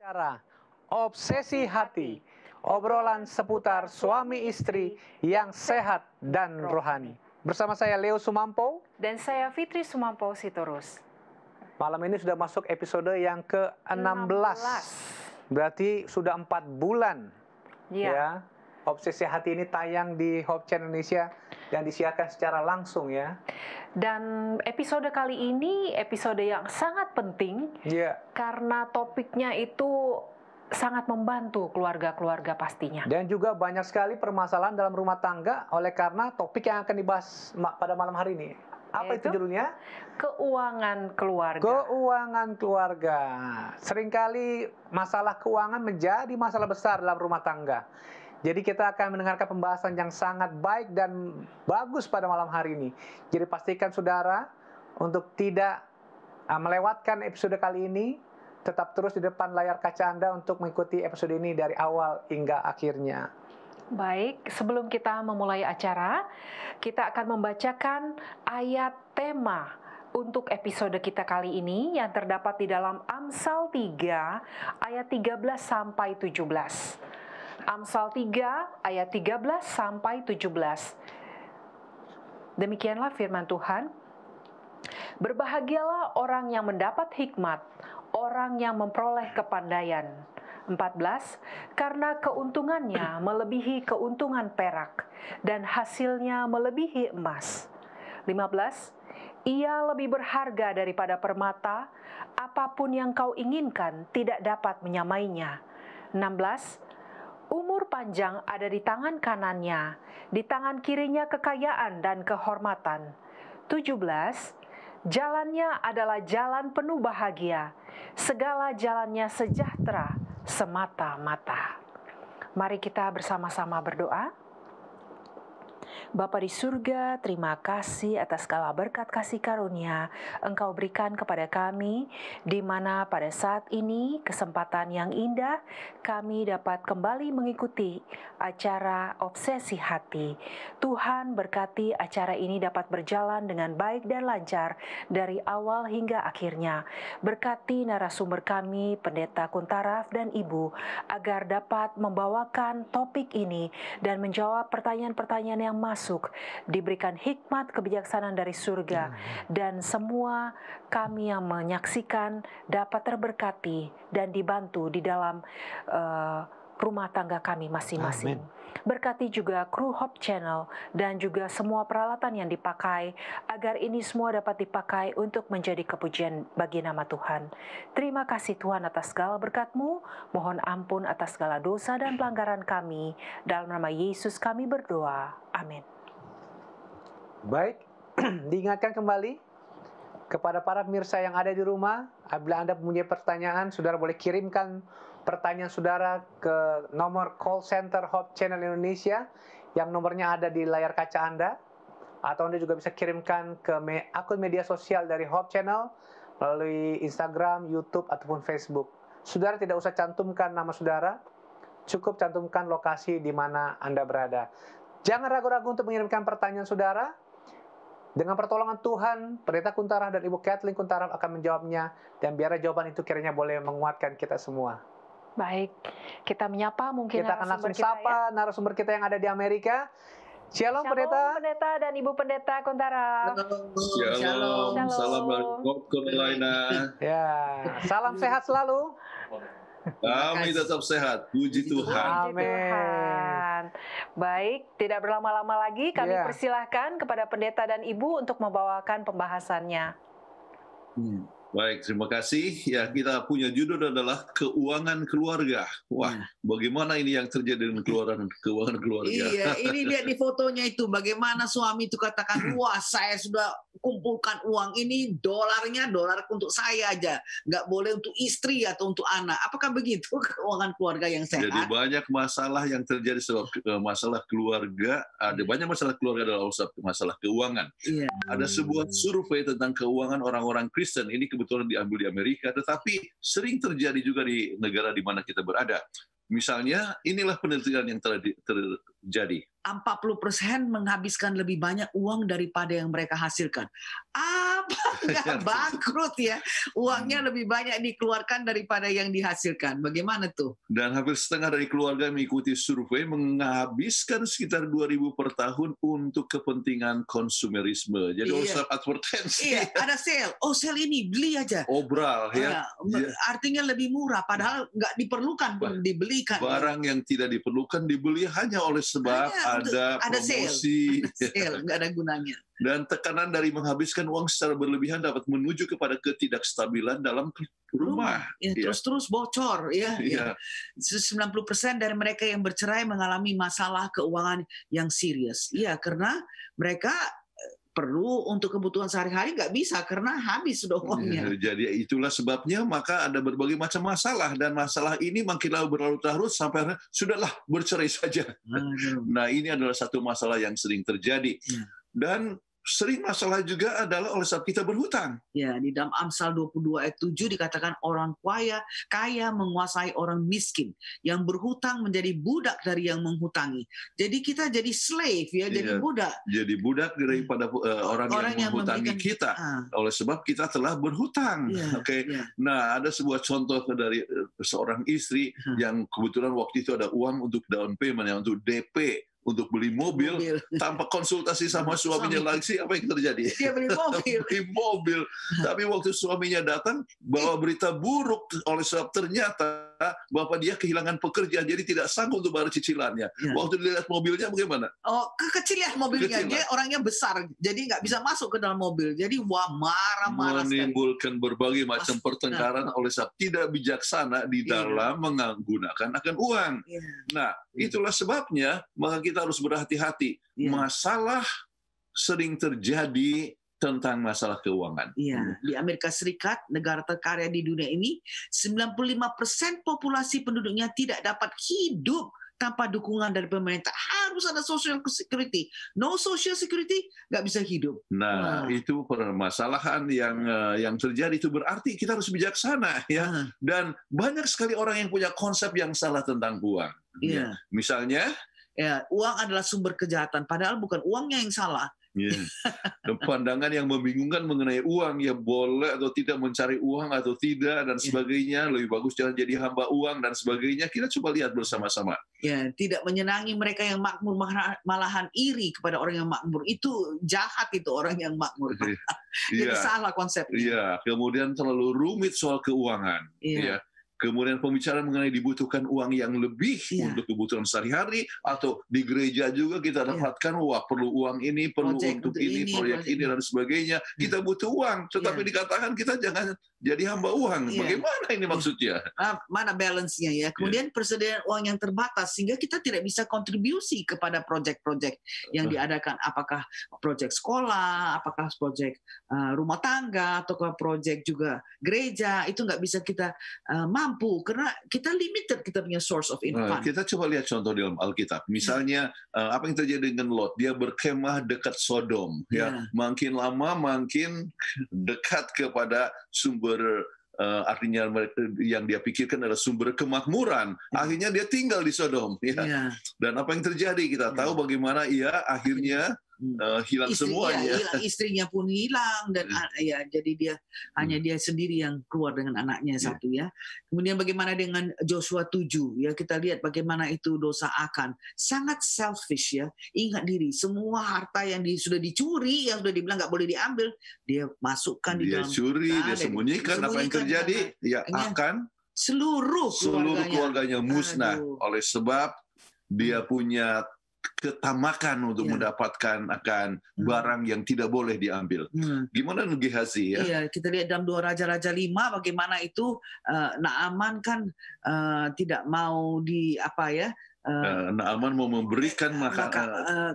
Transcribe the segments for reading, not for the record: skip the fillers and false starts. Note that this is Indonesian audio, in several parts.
Cara obsesi hati, obrolan seputar suami istri yang sehat dan rohani. Bersama saya Leo Sumampo. Dan saya Fitri Sumampo Sitorus. Malam ini sudah masuk episode yang ke-16. Berarti sudah 4 bulan. Ya. Obsesi hati ini tayang di Hope Channel Indonesia dan disiarkan secara langsung ya. Dan episode kali ini episode yang sangat penting karena topiknya itu sangat membantu keluarga-keluarga pastinya. Dan juga banyak sekali permasalahan dalam rumah tangga oleh karena topik yang akan dibahas pada malam hari ini. Apa itu judulnya? Keuangan keluarga. Keuangan keluarga. Seringkali masalah keuangan menjadi masalah besar dalam rumah tangga. Jadi kita akan mendengarkan pembahasan yang sangat baik dan bagus pada malam hari ini. Jadi pastikan saudara untuk tidak melewatkan episode kali ini. Tetap terus di depan layar kaca Anda untuk mengikuti episode ini dari awal hingga akhirnya. Baik, sebelum kita memulai acara, kita akan membacakan ayat tema untuk episode kita kali ini yang terdapat di dalam Amsal 3 ayat 13 sampai 17. Amsal 3 ayat 13 sampai 17. Demikianlah firman Tuhan. Berbahagialah orang yang mendapat hikmat, orang yang memperoleh kepandaian. 14. Karena keuntungannya melebihi keuntungan perak dan hasilnya melebihi emas. 15. Ia lebih berharga daripada permata, apapun yang kau inginkan tidak dapat menyamainya. 16. Umur panjang ada di tangan kanannya, di tangan kirinya kekayaan dan kehormatan. 17. Jalannya adalah jalan penuh bahagia, segala jalannya sejahtera semata-mata. Mari kita bersama-sama berdoa. Bapa di surga, terima kasih atas segala berkat kasih karunia Engkau berikan kepada kami, di mana pada saat ini kesempatan yang indah kami dapat kembali mengikuti acara Obsesi Hati. Tuhan berkati acara ini dapat berjalan dengan baik dan lancar dari awal hingga akhirnya. Berkati narasumber kami, Pendeta Kuntaraf dan Ibu, agar dapat membawakan topik ini dan menjawab pertanyaan-pertanyaan yang masuk, diberikan hikmat kebijaksanaan dari surga, dan semua kami yang menyaksikan dapat terberkati dan dibantu di dalam rumah tangga kami masing-masing. Berkati juga kru Hope Channel dan juga semua peralatan yang dipakai, agar ini semua dapat dipakai untuk menjadi kepujian bagi nama Tuhan. Terima kasih Tuhan atas segala berkat-Mu, mohon ampun atas segala dosa dan pelanggaran kami, dalam nama Yesus kami berdoa, amin. Baik, diingatkan kembali kepada para pemirsa yang ada di rumah, apabila Anda mempunyai pertanyaan, saudara boleh kirimkan pertanyaan saudara ke nomor call center Hope Channel Indonesia yang nomornya ada di layar kaca Anda, atau Anda juga bisa kirimkan ke akun media sosial dari Hope Channel melalui Instagram, YouTube, ataupun Facebook. Saudara tidak usah cantumkan nama saudara, cukup cantumkan lokasi di mana Anda berada. Jangan ragu-ragu untuk mengirimkan pertanyaan saudara. Dengan pertolongan Tuhan, Pendeta Kuntaraf dan Ibu Kathleen Kuntaraf akan menjawabnya, dan biarlah jawaban itu kiranya boleh menguatkan kita semua. Baik, kita menyapa mungkin kita akan langsung sapa narasumber kita yang ada di Amerika. Shalom Pendeta. Pendeta dan Ibu Pendeta Kuntaraf. Shalom. Salam dari North Carolina. Ya, salam sehat selalu. Kami tetap sehat, puji Tuhan. Amin. Baik, tidak berlama-lama lagi, kami persilahkan kepada pendeta dan ibu untuk membawakan pembahasannya. Baik, terima kasih. Ya, kita punya judul adalah keuangan keluarga. Wah, bagaimana ini yang terjadi dengan keuangan keluarga? Iya, ini lihat di fotonya itu, bagaimana suami itu katakan, wah saya sudah kumpulkan uang ini, dolarnya dolar untuk saya aja, nggak boleh untuk istri atau untuk anak. Apakah begitu keuangan keluarga yang sehat? Jadi banyak masalah yang terjadi sebab masalah keluarga. Ada banyak masalah keluarga dalam masalah keuangan. Iya. Ada sebuah survei tentang keuangan orang-orang Kristen. Ini kebetulan diambil di Amerika, tetapi sering terjadi juga di negara di mana kita berada. Misalnya, inilah penelitian yang telah terjadi. 40% menghabiskan lebih banyak uang daripada yang mereka hasilkan. Apa nggak bangkrut ya? Uangnya lebih banyak dikeluarkan daripada yang dihasilkan. Bagaimana tuh? Dan hampir setengah dari keluarga mengikuti survei menghabiskan sekitar 2.000 per tahun untuk kepentingan konsumerisme. Jadi Iya. advertensi. Iya, ada sale. Oh, sale ini beli aja. Obral ya. Artinya lebih murah, padahal nggak diperlukan pun dibelikan. Barang yang tidak diperlukan dibeli hanya oleh sebab ada promosi. Sale, nggak ada gunanya. Dan tekanan dari menghabiskan uang secara berlebihan dapat menuju kepada ketidakstabilan dalam rumah. Ya, terus-terus bocor. Ya. 90% dari mereka yang bercerai mengalami masalah keuangan yang serius. Ya, karena mereka perlu untuk kebutuhan sehari-hari nggak bisa karena habis sudah uangnya. Jadi itulah sebabnya maka ada berbagai macam masalah dan masalah ini makin berlarut-larut sampai sudahlah bercerai saja. Nah ini adalah satu masalah yang sering terjadi dan sering masalah juga adalah oleh sebab kita berhutang. Ya, di dalam Amsal 22 ayat 7 dikatakan orang kaya menguasai orang miskin, yang berhutang menjadi budak dari yang menghutangi. Jadi kita jadi slave ya, jadi budak. Jadi budak daripada orang yang menghutangi kita. Oleh sebab kita telah berhutang. Nah, ada sebuah contoh dari seorang istri yang kebetulan waktu itu ada uang untuk down payment, yang untuk DP. Untuk beli mobil tanpa konsultasi sama suaminya langsung, apa yang terjadi? Dia beli mobil. Beli mobil. Tapi waktu suaminya datang bawa berita buruk oleh sebab ternyata bapak dia kehilangan pekerjaan jadi tidak sanggup untuk bayar cicilannya. Waktu dilihat mobilnya bagaimana? Oh, kekecilan mobilnya. Dia orangnya besar, jadi nggak bisa masuk ke dalam mobil. Jadi marah-marah menimbulkan berbagai macam pertengkaran oleh sebab tidak bijaksana di dalam menggunakan akan uang. Nah, itulah sebabnya maka kita harus berhati-hati. Masalah sering terjadi tentang masalah keuangan. Iya, di Amerika Serikat, negara terkaya di dunia ini, 95% populasi penduduknya tidak dapat hidup tanpa dukungan dari pemerintah. Harus ada social security. No social security, nggak bisa hidup. Nah, itu permasalahan yang terjadi. Itu berarti kita harus bijaksana ya. Dan banyak sekali orang yang punya konsep yang salah tentang uang. Misalnya, uang adalah sumber kejahatan, padahal bukan uangnya yang salah. Pandangan yang membingungkan mengenai uang, ya boleh atau tidak mencari uang atau tidak dan sebagainya, lebih bagus jangan jadi hamba uang dan sebagainya. Kita coba lihat bersama-sama. Ya, tidak menyenangi mereka yang makmur, malahan iri kepada orang yang makmur. Itu jahat, itu orang yang makmur. Jadi salah konsepnya. Iya, kemudian terlalu rumit soal keuangan. Ya. Kemudian pembicaraan mengenai dibutuhkan uang yang lebih untuk kebutuhan sehari-hari, atau di gereja juga kita dapatkan perlu uang ini, perlu untuk ini, proyek ini dan sebagainya. Kita butuh uang, tetapi dikatakan kita jangan jadi hamba uang. Bagaimana ini maksudnya? Mana balance-nya ya? Kemudian persediaan uang yang terbatas sehingga kita tidak bisa kontribusi kepada proyek-proyek yang diadakan. Apakah proyek sekolah, apakah proyek rumah tangga, atau proyek juga gereja, itu nggak bisa kita mampu karena kita limited, kita punya source of income. Kita coba lihat contoh di dalam Alkitab. Misalnya apa yang terjadi dengan Lot? Dia berkemah dekat Sodom. Ya, makin lama makin dekat kepada sumber. Artinya yang dia pikirkan adalah sumber kemakmuran. Akhirnya dia tinggal di Sodom. Dan apa yang terjadi? Kita tahu bagaimana akhirnya hilang semuanya. Istrinya pun hilang dan jadi dia hanya dia sendiri yang keluar dengan anaknya satu ya. Kemudian bagaimana dengan Joshua 7 ya, kita lihat bagaimana itu dosa Akan. Sangat selfish ya. Ingat diri, semua harta yang sudah dicuri, yang sudah dibilang nggak boleh diambil, dia masukkan di dalam. Dia curi, dia sembunyikan. Apa yang terjadi? Ya Akan seluruh keluarganya musnah oleh sebab dia punya ketamakan untuk mendapatkan akan barang yang tidak boleh diambil. Gimana Gehazi ya? Iya, kita lihat dalam 2 Raja-Raja 5 bagaimana itu Naaman kan tidak mau Naaman mau memberikan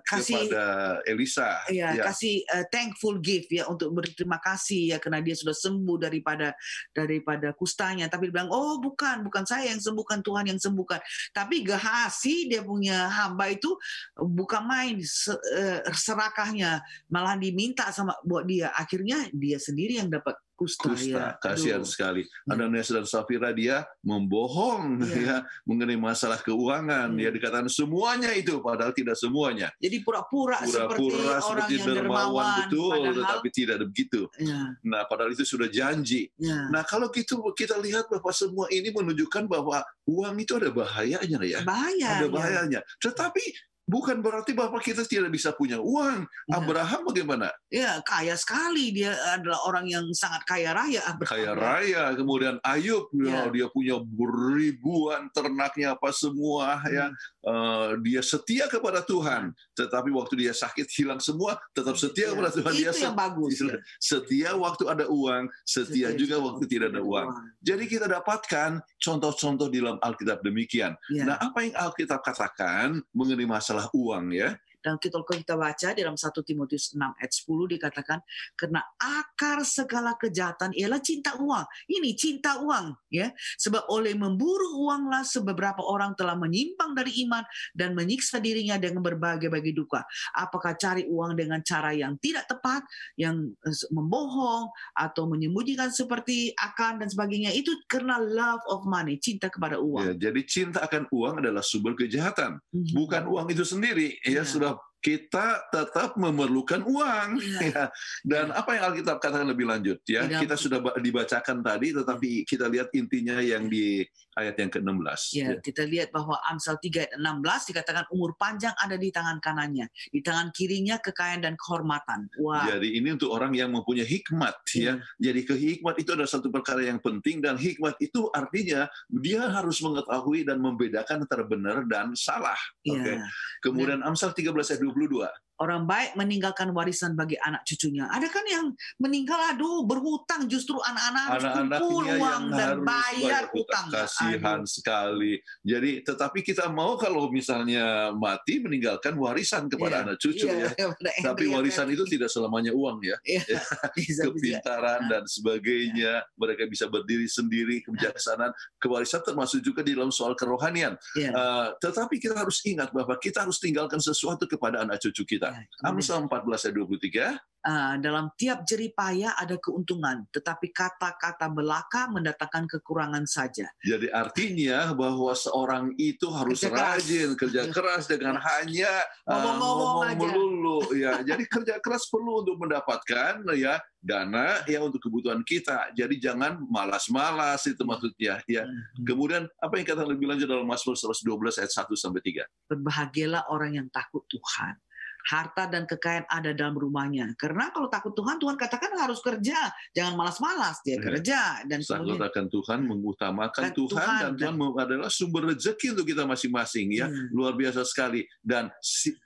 kepada Elisa. Kasih thankful gift ya, untuk berterima kasih ya karena dia sudah sembuh daripada kustanya. Tapi dia bilang, oh bukan saya yang sembuhkan, Tuhan yang sembuhkan. Tapi Gehazi, dia punya hamba itu bukan main serakahnya, malah diminta buat dia. Akhirnya dia sendiri yang dapat Kusta, kasihan sekali. Ananias dan Safira dia membohong ya mengenai masalah keuangan. Ya dikatakan semuanya itu, padahal tidak semuanya. Jadi pura-pura seperti orang yang dermawan, betul, padahal, tetapi tidak begitu. Nah, padahal itu sudah janji. Nah, kalau gitu kita lihat bahwa semua ini menunjukkan bahwa uang itu ada bahayanya ya. Ada bahayanya. Tetapi bukan berarti bahwa kita tidak bisa punya uang. Abraham bagaimana? Ya, kaya sekali. Dia adalah orang yang sangat kaya raya. Kaya raya. Kemudian Ayub, dia punya ribuan ternaknya apa semua. Ya, dia setia kepada Tuhan. Tetapi waktu dia sakit hilang semua, tetap setia kepada Tuhan. Itu yang bagus. Setia waktu ada uang, setia juga waktu tidak ada uang. Jadi kita dapatkan contoh-contoh di dalam Alkitab demikian. Nah, apa yang Alkitab katakan mengenai masalah uang ya? Dan kalau kita baca dalam 1 Timotius 6 ayat 10 dikatakan, karena akar segala kejahatan ialah cinta uang. Ini cinta uang, ya. Sebab oleh memburu uanglah beberapa orang telah menyimpang dari iman dan menyiksa dirinya dengan berbagai-bagai duka. Apakah cari uang dengan cara yang tidak tepat, yang membohong atau menyembunyikan seperti akan dan sebagainya, itu karena love of money, cinta kepada uang. Ya, jadi cinta akan uang adalah sumber kejahatan. Bukan uang itu sendiri, ya sudah. Kita tetap memerlukan uang, ya. Dan apa yang Alkitab katakan lebih lanjut, ya kita sudah dibacakan tadi, tetapi kita lihat intinya yang di ayat yang ke-16. Ya, kita lihat bahwa Amsal 3 ayat 16 dikatakan umur panjang ada di tangan kanannya, di tangan kirinya kekayaan dan kehormatan. Wow. Jadi ini untuk orang yang mempunyai hikmat, ya. Jadi kehikmat itu adalah satu perkara yang penting, dan hikmat itu artinya dia harus mengetahui dan membedakan antara benar dan salah. Oke. Kemudian Amsal 13 ayat 22. Orang baik meninggalkan warisan bagi anak cucunya. Ada kan yang meninggal, berhutang, justru anak-anak harus kumpul uang dan bayar utang. Kasihan sekali. Jadi, tetapi kita mau kalau misalnya mati meninggalkan warisan kepada anak cucu ya. Tapi warisan itu tidak selamanya uang ya. Kepintaran dan sebagainya. Mereka bisa berdiri sendiri, kebijaksanaan. Kewarisan termasuk juga di dalam soal kerohanian. Tetapi kita harus ingat bahwa kita harus tinggalkan sesuatu kepada anak cucu kita. Amsal 14 ayat 23. Dalam tiap jerih payah ada keuntungan, tetapi kata-kata belaka mendatangkan kekurangan saja. Jadi artinya bahwa seorang itu harus rajin, kerja keras dengan hanya ngomong melulu. Ya, jadi kerja keras perlu untuk mendapatkan ya dana ya untuk kebutuhan kita. Jadi jangan malas-malas itu maksudnya. Ya. Kemudian apa yang kata lebih lanjut dalam Mazmur 112 ayat 1 sampai 3. Berbahagialah orang yang takut Tuhan. Harta dan kekayaan ada dalam rumahnya. Karena kalau takut Tuhan, Tuhan katakan harus kerja. Jangan malas-malas, dia kerja. Dan takut akan Tuhan, mengutamakan Tuhan, dan Tuhan adalah sumber rezeki untuk kita masing-masing. Ya, luar biasa sekali. Dan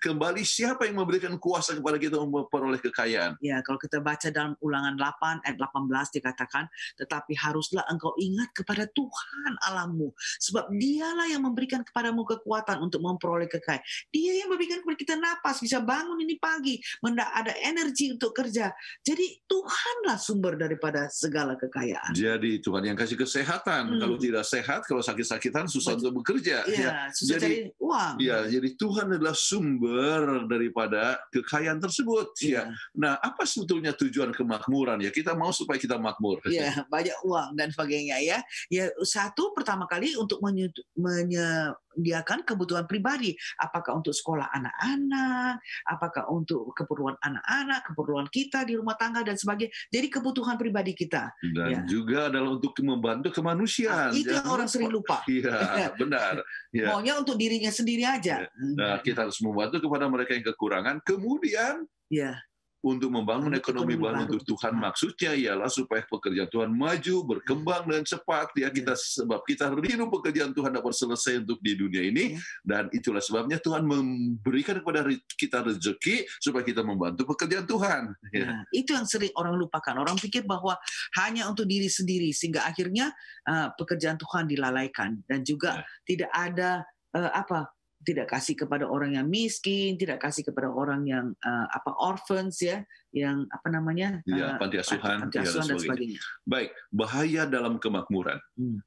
kembali siapa yang memberikan kuasa kepada kita memperoleh kekayaan? Ya, kalau kita baca dalam Ulangan 8 ayat 18 dikatakan, tetapi haruslah engkau ingat kepada Tuhan Allahmu, sebab Dialah yang memberikan kepadamu kekuatan untuk memperoleh kekayaan. Dia yang memberikan kepada kita napas, bisa bangun ini pagi, ada energi untuk kerja. Jadi Tuhanlah sumber daripada segala kekayaan. Jadi Tuhan yang kasih kesehatan. Kalau tidak sehat, kalau sakit-sakitan susah untuk bekerja. Susah cari uang. Ya, jadi Tuhan adalah sumber daripada kekayaan tersebut. Ya. Nah, apa sebetulnya tujuan kemakmuran? Ya, kita mau supaya kita makmur. Ya, banyak uang dan sebagainya ya. Ya, satu pertama kali untuk menyediakan kebutuhan pribadi. Apakah untuk sekolah anak-anak, apakah untuk keperluan anak-anak, keperluan kita di rumah tangga dan sebagainya. Jadi kebutuhan pribadi kita. Dan juga adalah untuk membantu kemanusiaan. Itu yang orang sering lupa. Iya, benar. Ya. Maunya untuk dirinya sendiri aja. Nah, kita harus membantu kepada mereka yang kekurangan. Kemudian untuk membangun ekonomi baru untuk Tuhan, maksudnya ialah supaya pekerjaan Tuhan maju, berkembang dengan cepat. Ya, sebab kita rindu pekerjaan Tuhan dapat selesai untuk di dunia ini, dan itulah sebabnya Tuhan memberikan kepada kita rezeki supaya kita membantu pekerjaan Tuhan. Ya. Nah, itu yang sering orang lupakan. Orang pikir bahwa hanya untuk diri sendiri, sehingga akhirnya pekerjaan Tuhan dilalaikan, dan juga tidak ada tidak kasih kepada orang yang miskin, tidak kasih kepada orang yang orphans ya, yang panti asuhan dan sebagainya. Baik, bahaya dalam kemakmuran.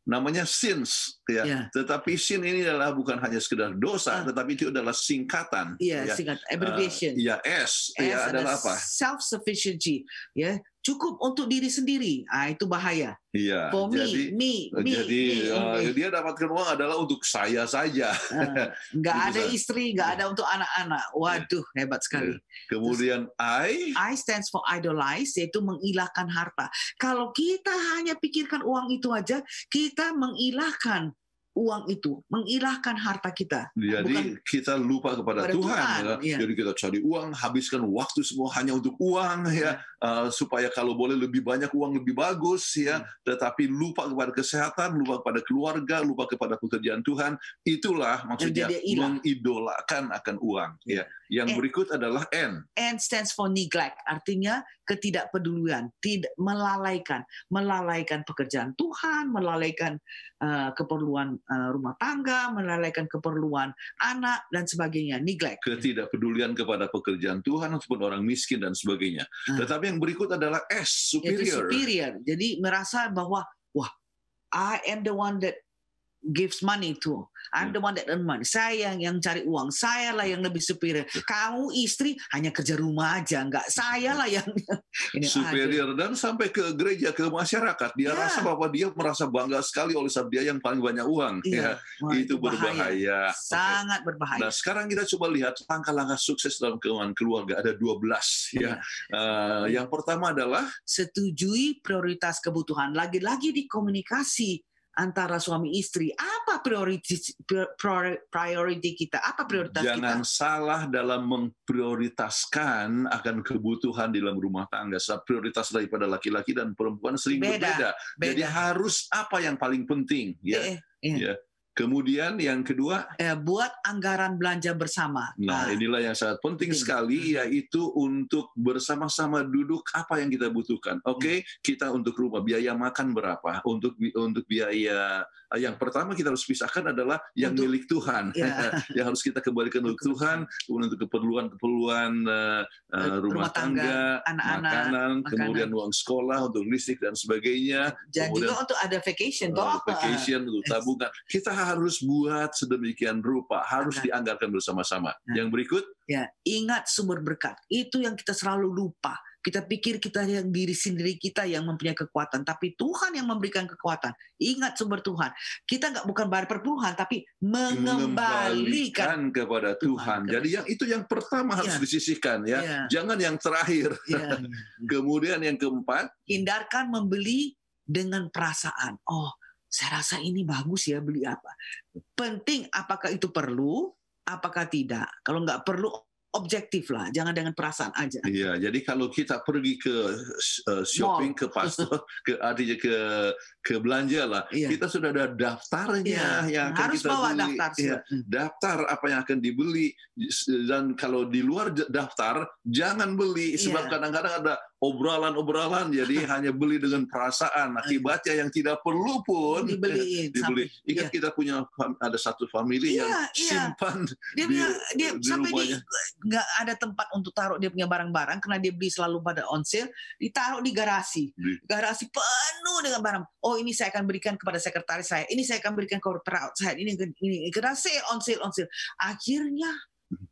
Namanya sins ya. Tetapi sin ini adalah bukan hanya sekedar dosa, tetapi itu adalah singkatan. Singkat abbreviation. S adalah apa? Self sufficiency ya. cukup untuk diri sendiri. Itu bahaya. Iya. For Jadi dia dapatkan uang adalah untuk saya saja. Nggak Itu ada saja. istri, nggak ada untuk anak-anak. Waduh, hebat sekali. Kemudian I stands for idolize, yaitu mengilahkan harta. Kalau kita hanya pikirkan uang itu aja, kita mengilahkan uang itu, mengilahkan harta kita. Jadi kita lupa kepada Tuhan. Ya. Jadi kita cari uang, habiskan waktu semua hanya untuk uang, ya, supaya kalau boleh lebih banyak uang lebih bagus, ya. Tetapi lupa kepada kesehatan, lupa kepada keluarga, lupa kepada pekerjaan Tuhan. Itulah maksudnya mengidolakan akan uang. Ya. Yang berikut adalah N. N stands for neglect, artinya ketidakpedulian, melalaikan pekerjaan Tuhan, melalaikan keperluan rumah tangga, melalaikan keperluan anak dan sebagainya. Neglect. Ketidakpedulian kepada pekerjaan Tuhan ataupun orang miskin dan sebagainya. Tetapi yang berikut adalah S, superior. Superior. Jadi merasa bahwa I am the one that gives money to. I'm the one that earn money. Saya yang cari uang. Saya lah yang lebih superior. Kamu istri hanya kerja rumah aja. Enggak, saya lah yang ini superior aja. Dan sampai ke gereja, ke masyarakat. Dia rasa bahwa dia merasa bangga sekali oleh sebab dia yang paling banyak uang. Ya. Itu berbahaya. Sangat berbahaya. Nah, sekarang kita coba lihat langkah-langkah sukses dalam keuangan keluarga. Ada 12. Ya. Yang pertama adalah setujui prioritas kebutuhan. Lagi-lagi di komunikasi antara suami istri, apa priority kita, apa prioritas kita? Jangan salah dalam memprioritaskan akan kebutuhan di dalam rumah tangga. Prioritas daripada laki-laki dan perempuan sering berbeda. Jadi harus apa yang paling penting, ya. Ya. Kemudian yang kedua, buat anggaran belanja bersama. Nah, inilah yang sangat penting sekali, yaitu untuk bersama-sama duduk apa yang kita butuhkan. Oke, kita untuk rumah biaya makan berapa? Untuk biaya yang pertama kita harus pisahkan adalah yang milik Tuhan, yang harus kita kembalikan untuk Tuhan, untuk keperluan rumah tangga, makanan, kemudian uang sekolah, untuk listrik dan sebagainya. Dan juga untuk ada vacation, untuk tabungan. Kita harus buat sedemikian rupa, harus dianggarkan bersama-sama. Yang berikut, ingat sumber berkat. Itu yang kita selalu lupa. Kita pikir kita yang diri sendiri kita yang mempunyai kekuatan, tapi Tuhan yang memberikan kekuatan. Ingat sumber Tuhan. Kita bukan berperpuluhan, tapi mengembalikan kepada Tuhan. Jadi yang pertama harus disisihkan, ya. Jangan yang terakhir. Kemudian yang keempat, hindarkan membeli dengan perasaan. Saya rasa ini bagus ya, beli apa. Penting apakah itu perlu, apakah tidak. Kalau nggak perlu, objektif lah, jangan dengan perasaan aja. Iya, jadi kalau kita pergi ke shopping, ke pastor, artinya ke belanja lah, kita sudah ada daftarnya yang akan harus kita bawa beli. Daftar. Daftar apa yang akan dibeli, dan kalau di luar daftar jangan beli, sebab kadang-kadang ada obrolan-obrolan, jadi hanya beli dengan perasaan. Akibatnya yang tidak perlu pun dibeli. Ingat kita punya ada satu family yang simpan dia di sampai rumahnya. Nggak ada tempat untuk taruh dia punya barang-barang karena dia beli selalu pada on sale, ditaruh di garasi. Garasi penuh dengan barang. Ini saya akan berikan kepada sekretaris saya. Ini saya akan berikan kepada perawat saya. Ini karena sale, on sale. Akhirnya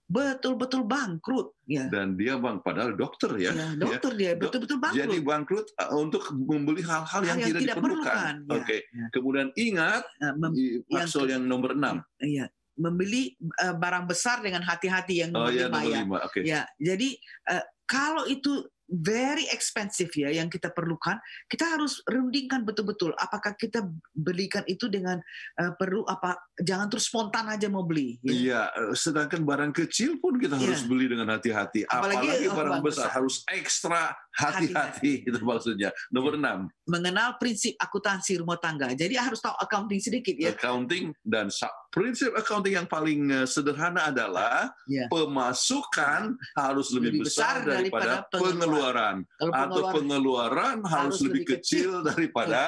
betul-betul bangkrut. Dan dia padahal dokter ya. Dokter dia betul-betul bangkrut. Jadi bangkrut untuk membeli hal-hal yang tidak diperlukan. Kemudian ingat pasal yang nomor 6. Membeli barang besar dengan hati-hati yang nomor 5 ya. Jadi kalau itu very expensive yang kita perlukan, kita harus rundingkan betul-betul apakah kita belikan itu dengan perlu apa, jangan terus spontan aja mau beli. Iya, sedangkan barang kecil pun kita harus beli dengan hati-hati. Apalagi barang besar harus ekstra hati-hati. Itu maksudnya. Nomor 6. Mengenal prinsip akuntansi rumah tangga. Jadi harus tahu accounting sedikit ya. Accounting, dan prinsip accounting yang paling sederhana adalah pemasukan harus lebih besar daripada pengeluaran. Atau pengeluaran harus lebih kecil daripada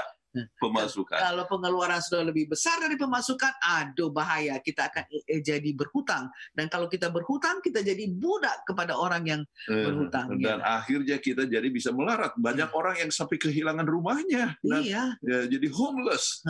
pemasukan. Kalau pengeluaran sudah lebih besar dari pemasukan, aduh bahaya, kita akan jadi berhutang. Dan kalau kita berhutang, kita jadi budak kepada orang yang berhutang. Dan akhirnya kita jadi bisa melarat. Banyak orang yang sampai kehilangan rumahnya. Dan, jadi homeless,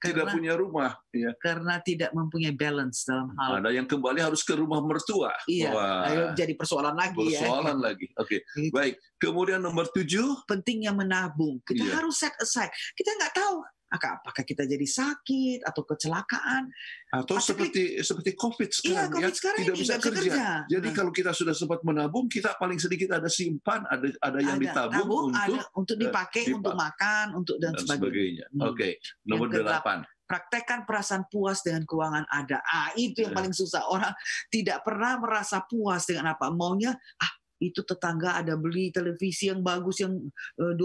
tidak punya rumah. Karena tidak mempunyai balance dalam hal. Ada yang kembali harus ke rumah mertua. Ayo jadi persoalan lagi. Persoalan lagi. Oke, baik. Kemudian nomor 7. Pentingnya menabung. Kita harus set aside. Kita nggak tahu apakah kita jadi sakit atau kecelakaan atau seperti COVID sekarang, COVID sekarang tidak ini bisa kerja. Jadi kalau kita sudah sempat menabung, kita paling sedikit ada simpan, ada yang ditabung untuk dipakai, untuk makan, untuk dan sebagainya. Oke, nomor 8. Praktekkan perasaan puas dengan keuangan ada. Itu yang paling susah. Orang tidak pernah merasa puas dengan apa. Maunya, itu tetangga ada beli televisi yang bagus yang 20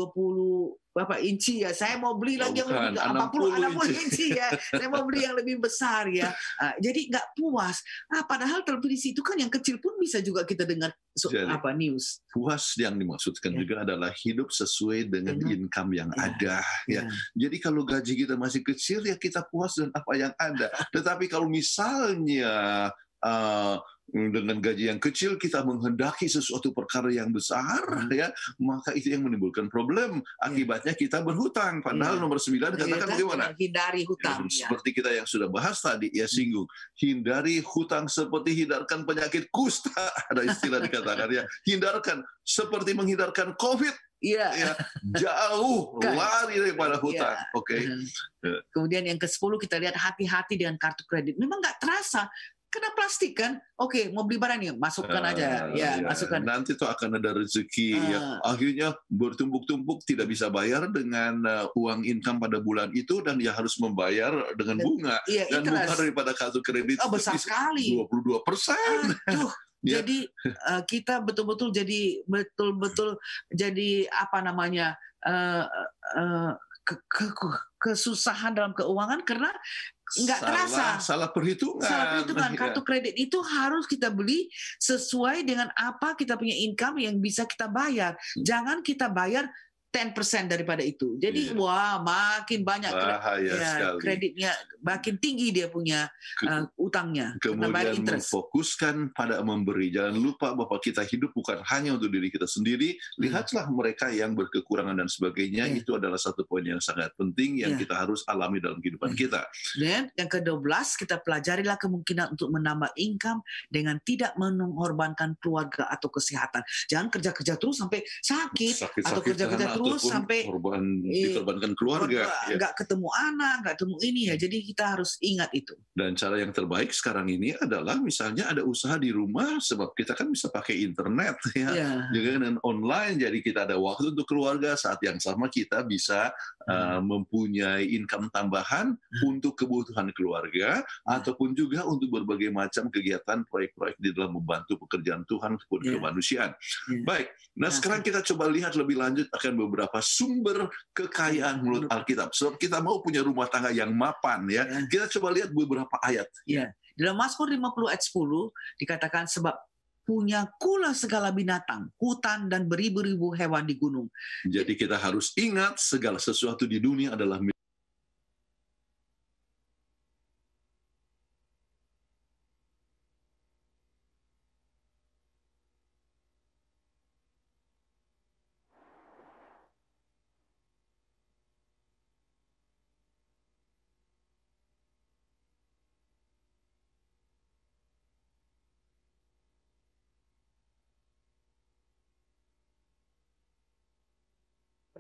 berapa inci ya. Saya mau beli lagi yang lebih 60 inci ya. Saya mau beli yang lebih besar ya. Jadi nggak puas. Padahal televisi itu kan yang kecil pun bisa juga kita dengar news. Puas yang dimaksudkan juga adalah hidup sesuai dengan income yang ada. Jadi kalau gaji kita masih kecil ya kita puas dengan apa yang ada. Tetapi kalau misalnya dengan gaji yang kecil kita menghendaki sesuatu perkara yang besar, maka itu yang menimbulkan problem. Akibatnya kita berhutang. Padahal nomor 9 katakan bagaimana? Hindari hutang. Seperti kita yang sudah bahas tadi, singgung. Hindari hutang seperti hindarkan penyakit kusta. Ada istilah dikatakan hindarkan seperti menghindarkan COVID. Jauh lari daripada hutang. Kemudian yang ke-10 kita lihat hati-hati dengan kartu kredit. Memang nggak terasa. Kena plastik kan? Mau beli barang nih, masukkan aja. Masukkan. Nanti tuh akan ada rezeki. Akhirnya bertumpuk-tumpuk, tidak bisa bayar dengan uang income pada bulan itu, dan dia harus membayar dengan bunga. Dan bunga daripada kartu kredit besar sekali. 22%. Jadi kita betul-betul jadi apa namanya kesusahan dalam keuangan karena nggak terasa. Salah perhitungan. Kartu kredit itu harus kita beli sesuai dengan apa kita punya income yang bisa kita bayar. Jangan kita bayar 10% daripada itu. Jadi makin banyak kreditnya, makin tinggi dia punya utangnya. Kemudian memfokuskan pada memberi. Jangan lupa bahwa kita hidup bukan hanya untuk diri kita sendiri. Lihatlah mereka yang berkekurangan dan sebagainya. Itu adalah satu poin yang sangat penting yang kita harus alami dalam kehidupan kita. Dan yang ke-12, kita pelajarilah kemungkinan untuk menambah income dengan tidak mengorbankan keluarga atau kesehatan. Jangan kerja-kerja terus sampai sakit atau kerja-kerja terus sampai dikorbankan keluarga, nggak ketemu anak, nggak ketemu ini ya. Jadi kita harus ingat itu. Dan cara yang terbaik sekarang ini adalah misalnya ada usaha di rumah, sebab kita kan bisa pakai internet juga dengan online. Jadi kita ada waktu untuk keluarga, saat yang sama kita bisa mempunyai income tambahan untuk kebutuhan keluarga ataupun juga untuk berbagai macam kegiatan proyek-proyek di dalam membantu pekerjaan Tuhan ataupun kemanusiaan. Baik, nah sekarang kita coba lihat lebih lanjut akan beberapa sumber kekayaan menurut Alkitab. Sebab kita mau punya rumah tangga yang mapan Kita coba lihat beberapa ayat. Dalam Mazmur 50 ayat 10 dikatakan sebab punya kula segala binatang, hutan dan beribu-ribu hewan di gunung. Jadi kita harus ingat segala sesuatu di dunia adalah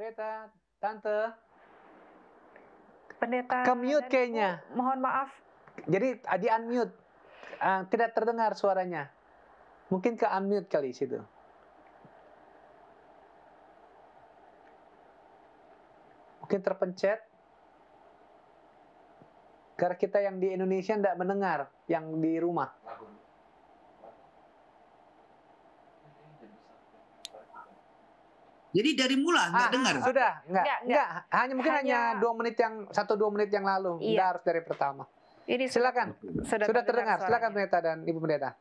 Pendeta, Tante. Pendeta. Ke-mute kayaknya. Mohon maaf. Jadi di-unmute. Tidak terdengar suaranya. Mungkin ke-unmute kali situ. Mungkin terpencet. Karena kita yang di Indonesia tidak mendengar, yang di rumah. Jadi dari mula nggak dengar. Sudah, enggak. Hanya 2 menit yang 1-2 menit yang lalu. Enggak harus dari pertama. Ini silakan. Sudah terdengar. Silakan Pendeta dan Ibu Pendeta.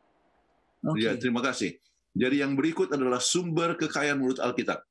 Ya, terima kasih. Jadi yang berikut adalah sumber kekayaan menurut Alkitab.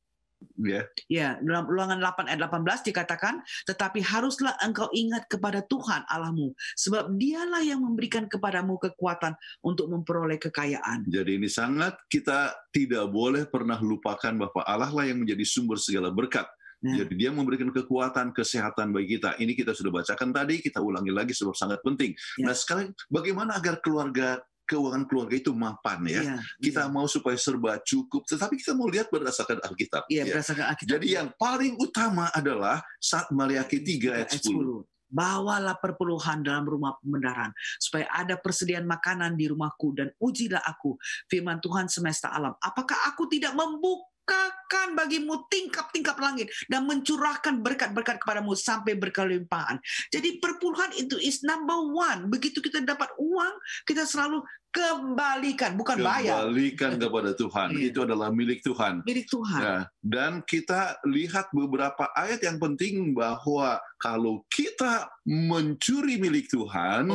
Ya. Ya, dalam Ulangan 8 ayat 18 dikatakan, tetapi haruslah engkau ingat kepada Tuhan Allahmu, sebab dialah yang memberikan kepadamu kekuatan untuk memperoleh kekayaan. Jadi ini sangat kita tidak boleh pernah lupakan bahwa Allah lah yang menjadi sumber segala berkat. Jadi dia memberikan kekuatan, kesehatan bagi kita. Ini kita sudah bacakan tadi, kita ulangi lagi sebab sangat penting. Nah sekarang bagaimana agar keuangan keluarga itu mapan ya. Kita mau supaya serba cukup, tetapi kita mau lihat berdasarkan Alkitab. Berdasarkan Alkitab. Jadi yang paling utama adalah saat Maliaki 3 ayat 10. Bawalah perpuluhan dalam rumah pembenaran, supaya ada persediaan makanan di rumahku, dan ujilah aku, firman Tuhan semesta alam. Apakah aku tidak membukakan bagimu tingkap-tingkap langit dan mencurahkan berkat-berkat kepadamu sampai berkelimpahan. Jadi perpuluhan itu is number one. Begitu kita dapat uang, kita selalu kembalikan, bukan bayar. Kembalikan kepada Tuhan. Itu adalah milik Tuhan. Milik Tuhan. Nah, dan kita lihat beberapa ayat yang penting bahwa kalau kita mencuri milik Tuhan,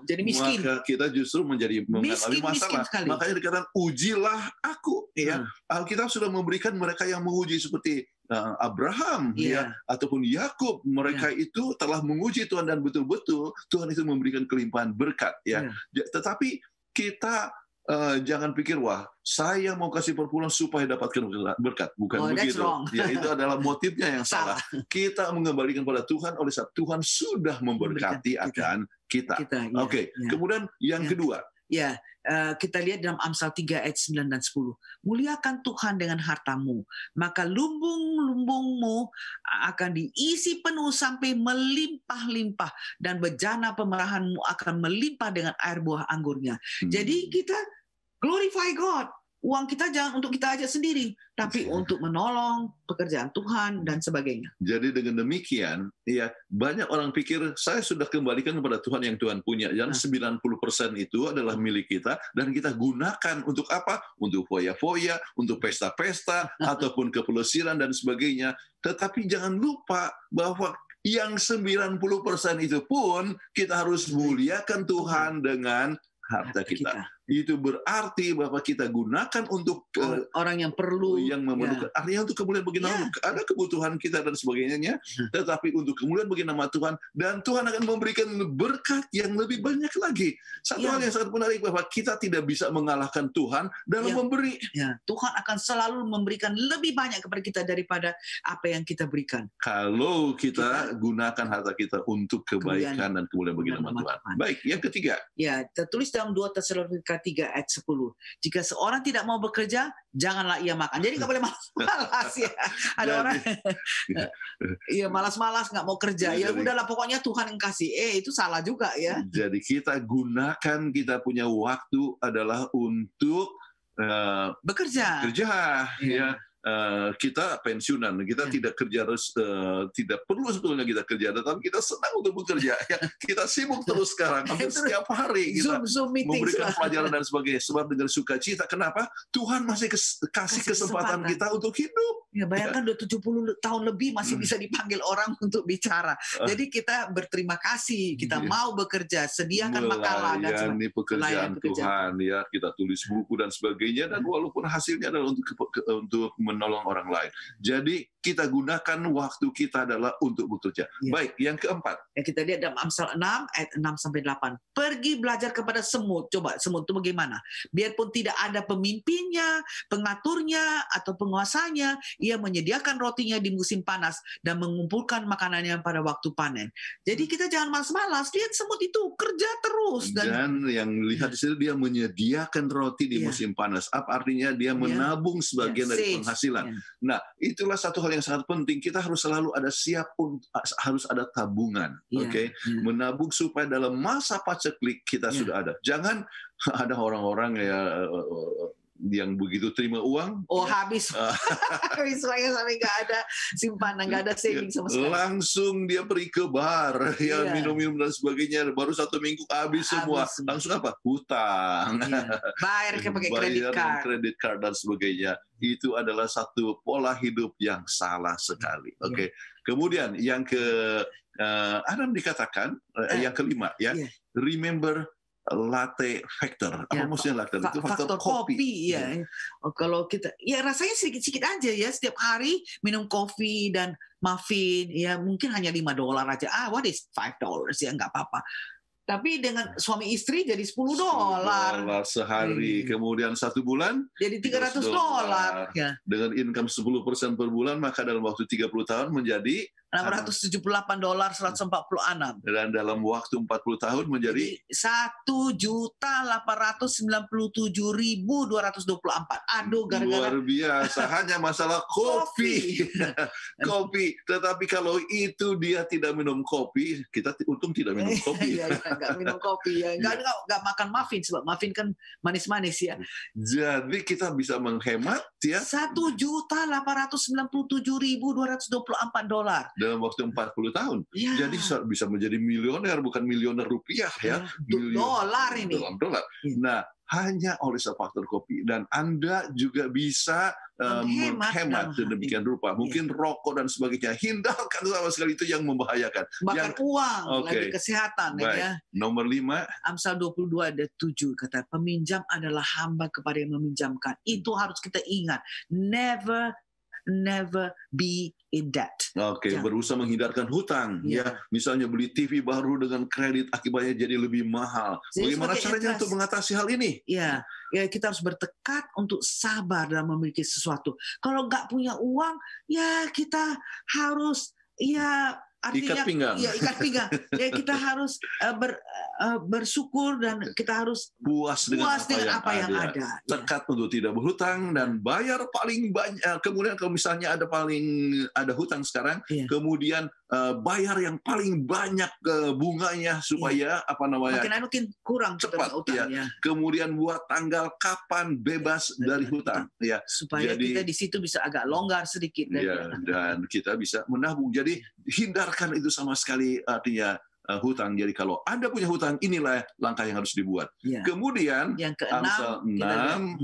jadi miskin. Maka kita justru menjadi mengalami masalah. Makanya dikatakan ujilah aku. Ya, Alkitab sudah memberikan mereka yang menguji seperti Abraham ataupun Yakub, mereka itu telah menguji Tuhan dan betul-betul Tuhan itu memberikan kelimpahan berkat ya. Tetapi kita jangan pikir wah saya mau kasih perpuluhan supaya dapatkan berkat, bukan begitu. Ya itu adalah motifnya yang salah. Kita mengembalikan pada Tuhan oleh saat Tuhan sudah memberkati akan kita. Oke. Kemudian yang kedua. Kita lihat dalam Amsal 3 ayat 9 dan 10. Muliakan Tuhan dengan hartamu, maka lumbung-lumbungmu akan diisi penuh sampai melimpah-limpah, dan bejana pemerahanmu akan melimpah dengan air buah anggurnya. Jadi kita glorify God. Uang kita jangan untuk kita aja sendiri, tapi untuk menolong pekerjaan Tuhan dan sebagainya. Jadi dengan demikian, ya banyak orang pikir saya sudah kembalikan kepada Tuhan yang Tuhan punya. Yang 90% itu adalah milik kita dan kita gunakan untuk apa? Untuk foya-foya, untuk pesta-pesta, ataupun kepelesiran dan sebagainya. Tetapi jangan lupa bahwa yang 90% itu pun kita harus muliakan Tuhan dengan harta kita. Itu berarti bahwa kita gunakan untuk orang yang perlu, yang memerlukan. Artinya untuk kemuliaan bagi nama ada kebutuhan kita dan sebagainya, tetapi untuk kemuliaan bagi nama Tuhan, dan Tuhan akan memberikan berkat yang lebih banyak lagi. Satu hal yang sangat menarik bahwa kita tidak bisa mengalahkan Tuhan dalam memberi. Tuhan akan selalu memberikan lebih banyak kepada kita daripada apa yang kita berikan. Kalau kita gunakan harta kita untuk kebaikan dan kemuliaan bagi nama Tuhan. Baik, yang ketiga. Tertulis dalam 2 Tesalonika 3 ayat 10. Jika seorang tidak mau bekerja, janganlah ia makan. Jadi nggak boleh malas ya. Ada orang malas-malas nggak mau kerja. Ya udahlah pokoknya Tuhan yang kasih. Itu salah juga ya. Jadi kita gunakan kita punya waktu adalah untuk bekerja. Ya. Kita pensiunan, kita tidak kerja, tidak perlu sebetulnya kita kerja, tetapi kita senang untuk bekerja. Ya, kita sibuk terus sekarang, hampir setiap hari kita memberikan pelajaran dan sebagainya. Sebab dengan sukacita, kenapa? Tuhan masih kasih kesempatan kita untuk hidup. Ya, bayangkan udah 70 tahun lebih masih bisa dipanggil orang untuk bicara. Jadi kita berterima kasih, kita mau bekerja, sediakan makalah dan melayani pekerjaan Tuhan, ya kita tulis buku dan sebagainya, dan walaupun hasilnya adalah untuk menolong orang lain. Jadi kita gunakan waktu kita adalah untuk bekerja. Baik, yang keempat. Kita lihat dalam Amsal 6 ayat 6-8. Pergi belajar kepada semut. Coba semut itu bagaimana? Biarpun tidak ada pemimpinnya, pengaturnya atau penguasanya, ia menyediakan rotinya di musim panas dan mengumpulkan makanannya pada waktu panen. Jadi kita jangan malas-malas. Lihat semut itu kerja terus. Dan yang lihat di sini dia menyediakan roti di musim panas. Apa artinya? Dia menabung sebagian dari penghasilan. Nah, itulah satu hal yang sangat penting. Kita harus selalu ada harus ada tabungan, menabung supaya dalam masa paceklik kita sudah ada. Jangan ada orang-orang yang begitu terima uang, habis, habis sampai nggak ada simpanan, nggak ada saving sama sekali. Langsung dia pergi ke bar, minum-minum dan sebagainya. Baru 1 minggu habis semua. Langsung apa? Hutang, bayar pakai kredit card dan sebagainya. Itu adalah satu pola hidup yang salah sekali. Kemudian yang Adam dikatakan yang kelima, remember latte factor. Apa Ya, maksudnya latte? Itu faktor kopi. ya. Kalau kita ya rasanya sedikit-sedikit aja ya, setiap hari minum kopi dan muffin ya mungkin hanya $5 aja. What is $5 ya, nggak apa-apa. Tapi dengan suami istri jadi $10. $10 sehari. Iya. Kemudian 1 bulan Jadi $300 ya. dengan income 10% per bulan, maka dalam waktu 30 tahun menjadi $678 146. dan dalam waktu 40 tahun menjadi Jadi 1.897.224. Aduh, gara-gara luar biasa. Hanya masalah kopi. Kopi. Tetapi kalau itu dia tidak minum kopi, kita untung tidak minum kopi. Iya, nggak minum kopi ya, nggak makan muffin, sebab muffin kan manis-manis ya. Jadi kita bisa menghemat ya $1.897.224 dalam waktu 40 tahun. Ya. Jadi bisa menjadi milioner, bukan milioner rupiah ya. Dolar ini. Dalam dolar. Ya. Nah, hanya oleh faktor kopi. Dan Anda juga bisa menghemat demikian rupa. Mungkin rokok dan sebagainya. Hindarkan sama sekali, itu yang membahayakan. Bahkan uang, lagi kesehatan. Baik. Ya. Nomor 5. Amsal 22 ada 7 kata, peminjam adalah hamba kepada yang meminjamkan. Itu harus kita ingat. Never be in debt. Oke, berusaha menghindarkan hutang. Ya, misalnya beli TV baru dengan kredit, akibatnya jadi lebih mahal. Jadi bagaimana caranya untuk mengatasi hal ini? Ya, kita harus bertekad untuk sabar dalam memiliki sesuatu. Kalau nggak punya uang, ya kita harus artinya, ikat pinggang. Ya, ikat pinggang. Ya, kita harus bersyukur dan kita harus puas dengan apa yang ada. Tekad untuk tidak berhutang dan bayar paling banyak. Kemudian kalau misalnya ada hutang sekarang, kemudian bayar yang paling banyak bunganya supaya makin kurang cepat utang, ya. Kemudian buat tanggal kapan bebas dari hutang ya. Supaya kita di situ bisa agak longgar sedikit dan kita bisa menabung. Jadi hindarkan itu sama sekali artinya hutang. Jadi kalau Anda punya hutang, inilah langkah yang harus dibuat. Kemudian yang keenam,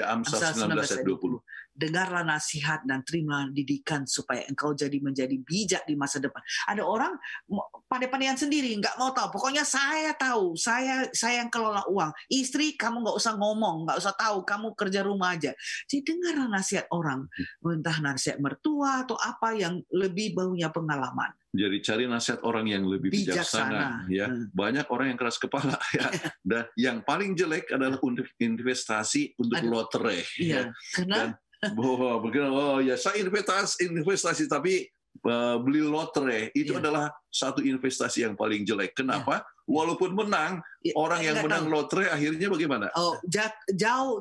Amsal 19 ayat 20. Dengarlah nasihat dan terima didikan supaya engkau menjadi bijak di masa depan. Ada orang pandai-pandaian sendiri, nggak mau tahu. Pokoknya saya tahu, saya yang kelola uang. Istri, kamu nggak usah ngomong, nggak usah tahu, kamu kerja rumah aja. Jadi dengarlah nasihat orang, entah nasihat mertua atau apa yang lebih punya pengalaman. Jadi cari nasihat orang yang lebih bijaksana ya. Banyak orang yang keras kepala ya. Dan yang paling jelek adalah untuk investasi untuk lotre. Iya, karena saya investasi tapi beli lotre itu adalah satu investasi yang paling jelek. Kenapa? Walaupun menang, orang yang menang lotre akhirnya bagaimana?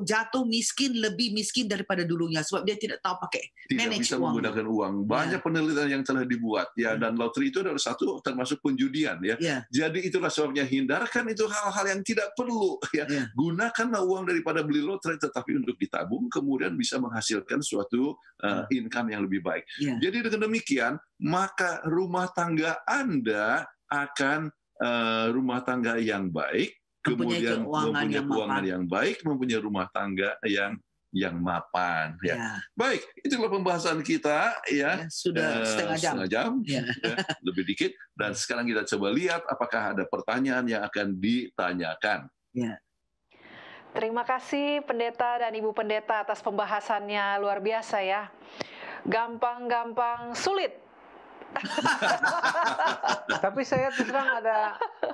Jatuh miskin, lebih miskin daripada dulunya sebab dia tidak tahu pakai tidak bisa menggunakan uang. Banyak penelitian yang telah dibuat ya, dan lotre itu adalah satu termasuk penjudian ya. Jadi itulah sebabnya hindarkan itu hal-hal yang tidak perlu ya. Gunakanlah uang daripada beli lotre tetapi untuk ditabung, kemudian bisa menghasilkan suatu income yang lebih baik. Jadi dengan demikian maka rumah tangga Anda akan rumah tangga yang baik, kemudian mempunyai keuangan yang baik, mempunyai rumah tangga yang mapan. Ya. Baik, itulah pembahasan kita ya. Sudah setengah jam. Ya, lebih dikit. Dan sekarang kita coba lihat apakah ada pertanyaan yang akan ditanyakan. Ya. Terima kasih Pendeta dan Ibu Pendeta atas pembahasannya, luar biasa ya. Gampang-gampang sulit. Tapi saya terang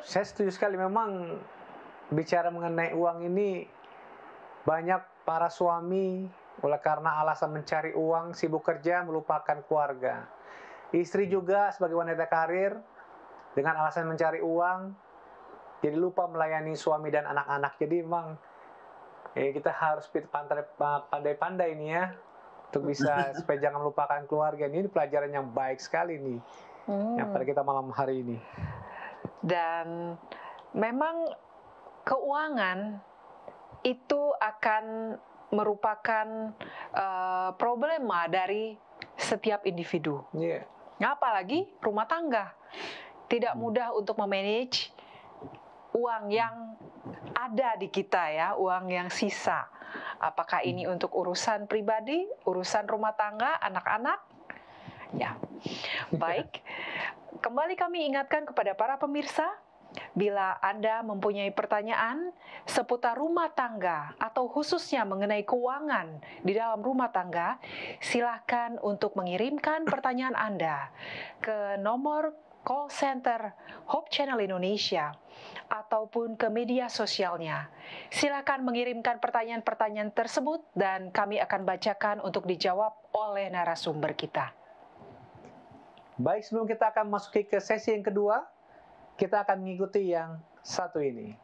saya setuju sekali, memang bicara mengenai uang ini banyak para suami oleh karena alasan mencari uang sibuk kerja melupakan keluarga. Istri juga sebagai wanita karir dengan alasan mencari uang jadi lupa melayani suami dan anak-anak. Jadi memang kita harus pandai-pandai ini ya, untuk bisa supaya jangan melupakan keluarga. Ini pelajaran yang baik sekali nih yang pada kita malam hari ini. Dan memang keuangan itu akan merupakan problema dari setiap individu. Apalagi rumah tangga tidak mudah untuk memanage uang yang ada di kita ya, uang yang sisa. Apakah ini untuk urusan pribadi, urusan rumah tangga, anak-anak? Ya, baik. Kembali kami ingatkan kepada para pemirsa, Bila Anda mempunyai pertanyaan seputar rumah tangga atau khususnya mengenai keuangan di dalam rumah tangga, silakan untuk mengirimkan pertanyaan Anda ke nomor call center Hope Channel Indonesia ataupun ke media sosialnya. Silakan mengirimkan pertanyaan-pertanyaan tersebut dan kami akan bacakan untuk dijawab oleh narasumber kita. Baik, sebelum kita akan masuki ke sesi yang kedua, kita akan mengikuti yang satu ini.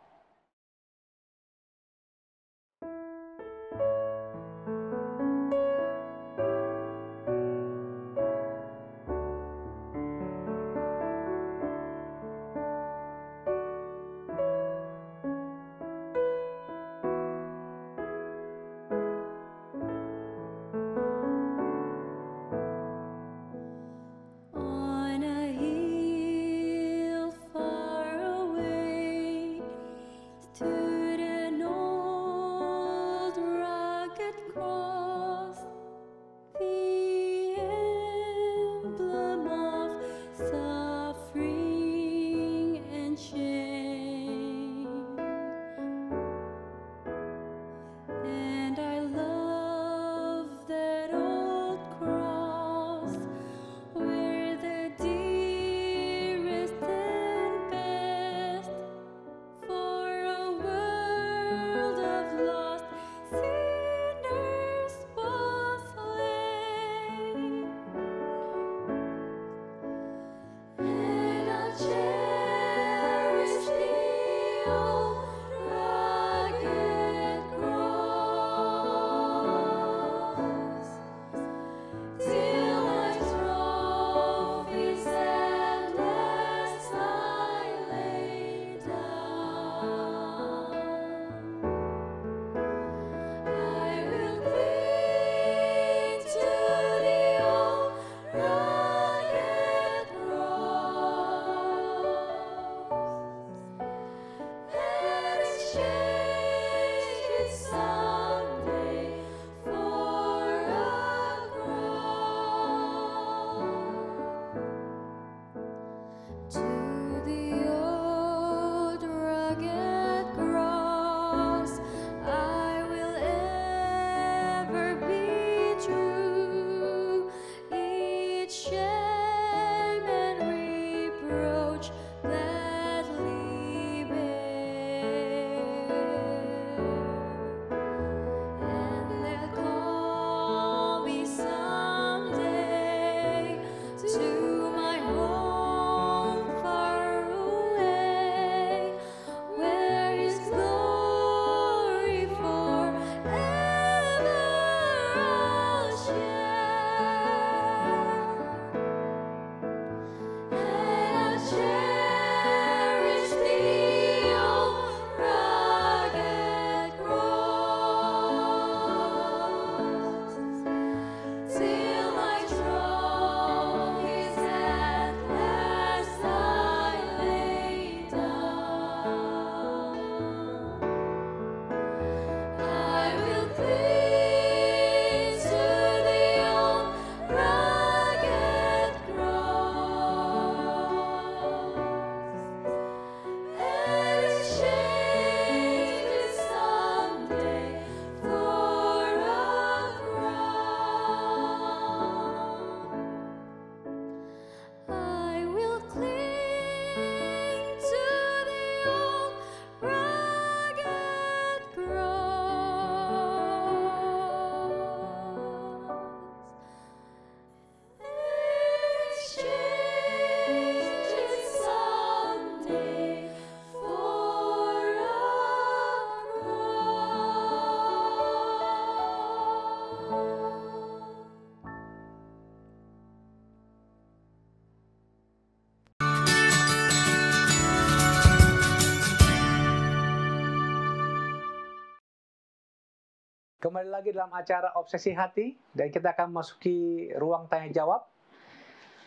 Kembali lagi dalam acara Obsesi Hati, dan kita akan masuki ruang tanya jawab.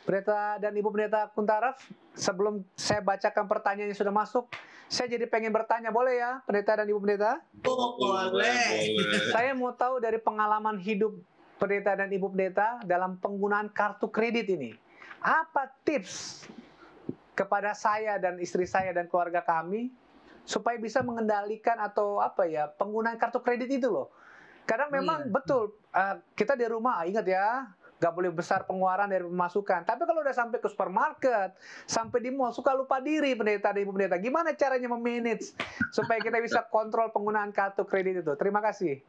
Pendeta dan Ibu Pendeta Kuntaraf, sebelum saya bacakan pertanyaan yang sudah masuk, saya jadi pengen bertanya, boleh ya Pendeta dan Ibu Pendeta? Boleh. Saya mau tahu dari pengalaman hidup Pendeta dan Ibu Pendeta dalam penggunaan kartu kredit ini. Apa tips kepada saya dan istri saya dan keluarga kami supaya bisa mengendalikan atau penggunaan kartu kredit itu loh. Karena memang betul kita di rumah ingat ya, nggak boleh besar pengeluaran dari pemasukan. Tapi kalau udah sampai ke supermarket, sampai di mall, suka lupa diri pendeta dan ibu pendeta. Gimana caranya memanage supaya kita bisa kontrol penggunaan kartu kredit itu? Terima kasih.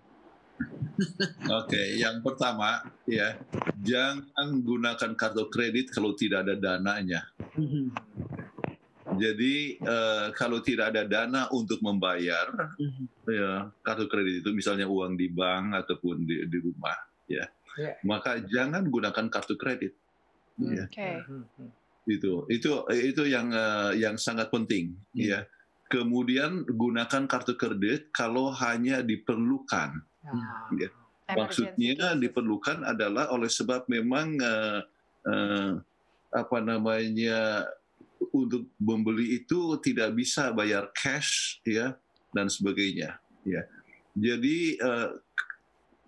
Oke, yang pertama ya, jangan gunakan kartu kredit kalau tidak ada dananya. Jadi kalau tidak ada dana untuk membayar ya, kartu kredit itu, misalnya uang di bank ataupun di rumah, ya, maka jangan gunakan kartu kredit. Ya. Itu yang sangat penting. Ya. Kemudian gunakan kartu kredit kalau hanya diperlukan. Ya. Maksudnya diperlukan adalah oleh sebab memang untuk membeli itu tidak bisa bayar cash ya dan sebagainya ya. Jadi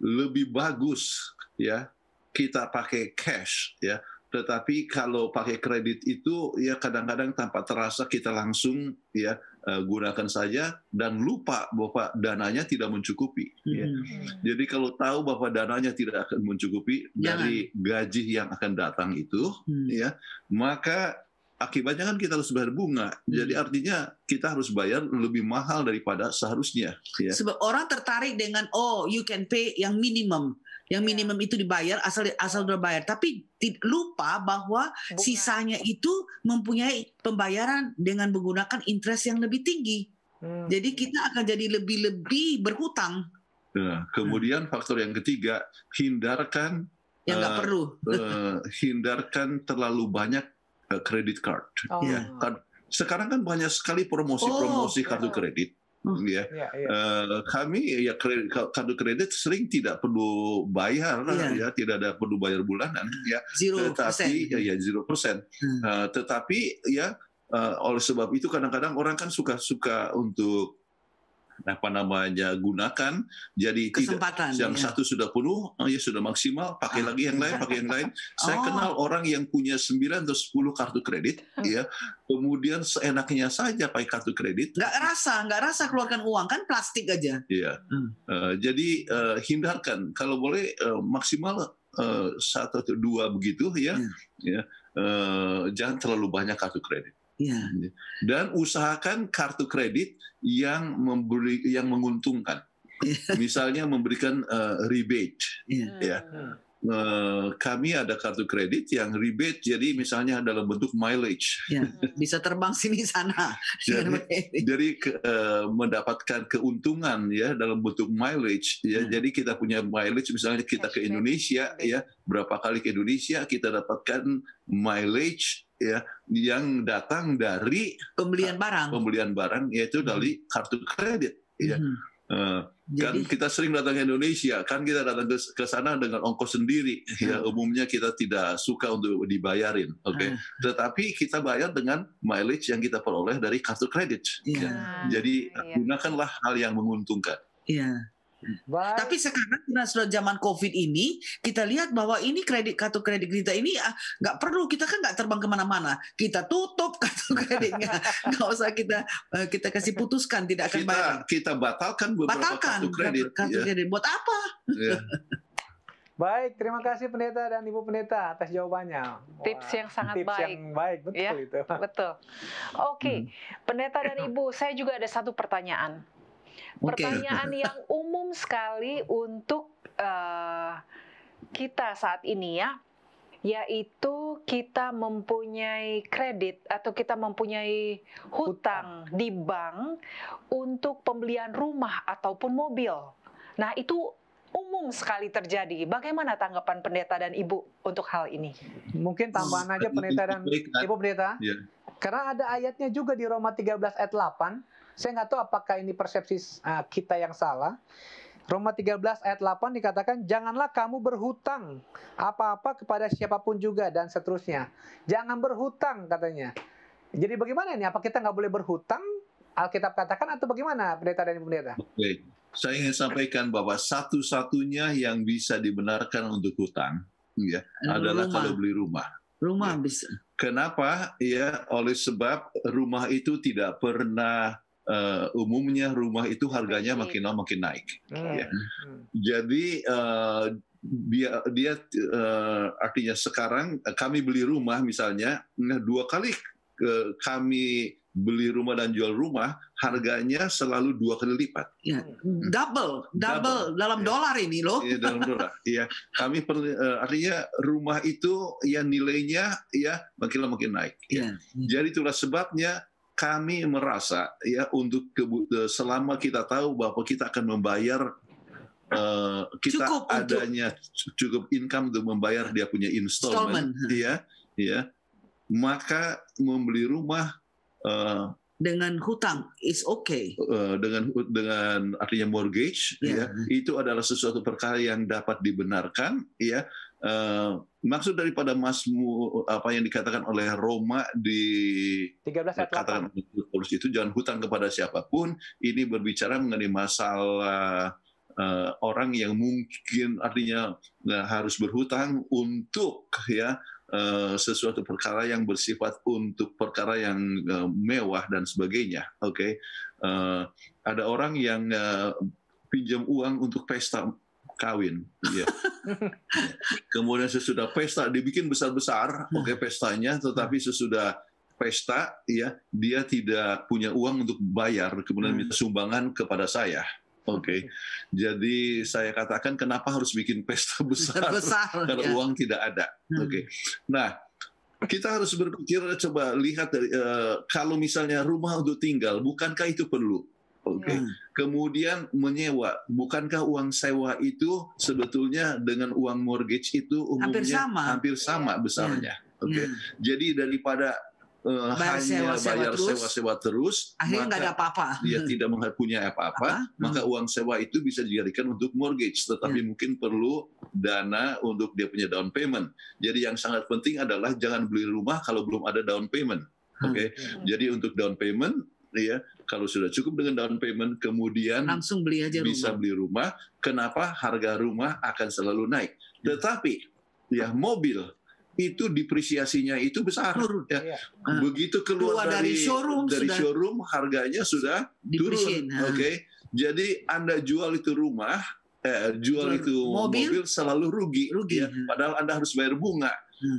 lebih bagus ya kita pakai cash ya, tetapi kalau pakai kredit itu ya kadang-kadang tanpa terasa kita langsung ya gunakan saja dan lupa bahwa dananya tidak mencukupi ya. Jadi kalau tahu bahwa dananya tidak akan mencukupi dari gaji yang akan datang itu ya, maka akibatnya kan kita harus bayar bunga. Jadi artinya kita harus bayar lebih mahal daripada seharusnya. Ya. Sebab orang tertarik dengan you can pay yang minimum. Yang minimum itu dibayar asal sudah bayar. Tapi lupa bahwa sisanya itu mempunyai pembayaran dengan menggunakan interest yang lebih tinggi. Jadi kita akan jadi lebih berhutang. Nah, kemudian faktor yang ketiga, hindarkan yang nggak perlu. Hindarkan terlalu banyak credit card. Ya, kan sekarang kan banyak sekali promosi kartu kredit. Ya. Kami ya kartu kredit sering tidak perlu bayar, ya tidak ada perlu bayar bulanan, ya. 0%. Tetapi ya 0%. Tetapi ya oleh sebab itu kadang-kadang orang kan suka untuk gunakan, jadi kesempatan, tidak yang satu sudah penuh, ya sudah maksimal, pakai lagi yang lain. Saya kenal orang yang punya 9 atau 10 kartu kredit, ya, kemudian seenaknya saja pakai kartu kredit. Nggak rasa keluarkan uang, kan plastik aja. Iya. Jadi hindarkan, kalau boleh maksimal 1 atau 2 begitu, ya. Jangan terlalu banyak kartu kredit. Dan usahakan kartu kredit yang menguntungkan. Misalnya memberikan rebate. Ya. Kami ada kartu kredit yang rebate, jadi misalnya dalam bentuk mileage. Bisa terbang sini sana. Jadi mendapatkan keuntungan ya dalam bentuk mileage. Ya. Jadi kita punya mileage, misalnya kita ke Indonesia, ya berapa kali ke Indonesia kita dapatkan mileage ya yang datang dari pembelian barang, yaitu dari kartu kredit. Ya. Kan kita sering datang ke Indonesia, kan kita datang ke sana dengan ongkos sendiri. Ya, umumnya kita tidak suka untuk dibayarin, tetapi kita bayar dengan mileage yang kita peroleh dari kartu kredit. Ya. Jadi gunakanlah hal yang menguntungkan. Tapi sekarang karena sudah zaman COVID ini, kita lihat bahwa ini kartu kredit kita ini nggak perlu, kita kan nggak terbang kemana-mana, kita tutup kartu kreditnya, nggak usah kita kasih putuskan, tidak akan bayar. Kita batalkan beberapa kartu kredit. Buat apa? Baik, terima kasih pendeta dan ibu pendeta atas jawabannya. Tips yang sangat tips baik. Yang baik, betul ya, itu. Betul. Oke, pendeta dan ibu, saya juga ada satu pertanyaan. Pertanyaan yang umum sekali untuk kita saat ini ya, yaitu kita mempunyai kredit atau kita mempunyai hutang di bank untuk pembelian rumah ataupun mobil. Nah, itu umum sekali terjadi. Bagaimana tanggapan pendeta dan ibu untuk hal ini? Mungkin tambahan aja pendeta dan ibu pendeta. Karena ada ayatnya juga di Roma 13 ayat 8. Saya nggak tahu apakah ini persepsi kita yang salah. Roma 13 ayat 8 dikatakan, janganlah kamu berhutang apa-apa kepada siapapun juga, dan seterusnya. Jangan berhutang katanya. Jadi bagaimana ini? Apa kita nggak boleh berhutang? Alkitab katakan atau bagaimana, pendeta dan ibu pendeta? Oke. Saya ingin sampaikan bahwa satu-satunya yang bisa dibenarkan untuk hutang ya adalah kalau beli rumah. Rumah bisa. Kenapa? Ya, oleh sebab rumah itu tidak pernah umumnya rumah itu harganya makin lama makin naik. Ya. Jadi dia artinya sekarang kami beli rumah misalnya 2 kali kami beli rumah dan jual rumah harganya selalu 2 kali lipat. Ya. Double dalam dolar ini loh. Iya, dalam dolar. Iya, kami artinya rumah itu ya nilainya ya makin lama makin naik. Ya. Jadi itulah sebabnya kami merasa ya untuk selama kita tahu bahwa kita akan membayar kita Cukup adanya cukup income untuk membayar dia punya installment, ya, maka membeli rumah dengan hutang is okay. Dengan artinya mortgage, ya, itu adalah sesuatu perkara yang dapat dibenarkan, ya. Maksud daripada Mazmur apa yang dikatakan oleh Roma di 13 ayat 8 itu jangan hutang kepada siapapun. Ini berbicara mengenai masalah orang yang mungkin artinya harus berhutang untuk ya sesuatu perkara yang bersifat untuk perkara yang mewah dan sebagainya. Oke. Ada orang yang pinjam uang untuk pesta kawin, ya. Kemudian sesudah pesta dibikin besar-besar, pestanya, tetapi sesudah pesta, ya, dia tidak punya uang untuk bayar, kemudian minta sumbangan kepada saya. Jadi saya katakan kenapa harus bikin pesta besar kalau uang tidak ada. Nah, kita harus berpikir, coba lihat dari kalau misalnya rumah untuk tinggal, bukankah itu perlu? Kemudian menyewa, bukankah uang sewa itu sebetulnya dengan uang mortgage itu umumnya hampir sama besarnya. Jadi daripada hanya bayar sewa terus, akhirnya nggak ada apa-apa. Dia tidak punya apa-apa, maka uang sewa itu bisa dijadikan untuk mortgage, tetapi mungkin perlu dana untuk dia punya down payment. Jadi yang sangat penting adalah jangan beli rumah kalau belum ada down payment. Jadi untuk down payment, ya, kalau sudah cukup dengan down payment, kemudian langsung beli aja bisa beli rumah. Kenapa? Harga rumah akan selalu naik. Tetapi ya mobil itu depresiasinya itu besar. Ya. Begitu keluar dari showroom harganya sudah turun. Jadi Anda jual itu rumah, itu mobil selalu rugi. Ya. Padahal Anda harus bayar bunga.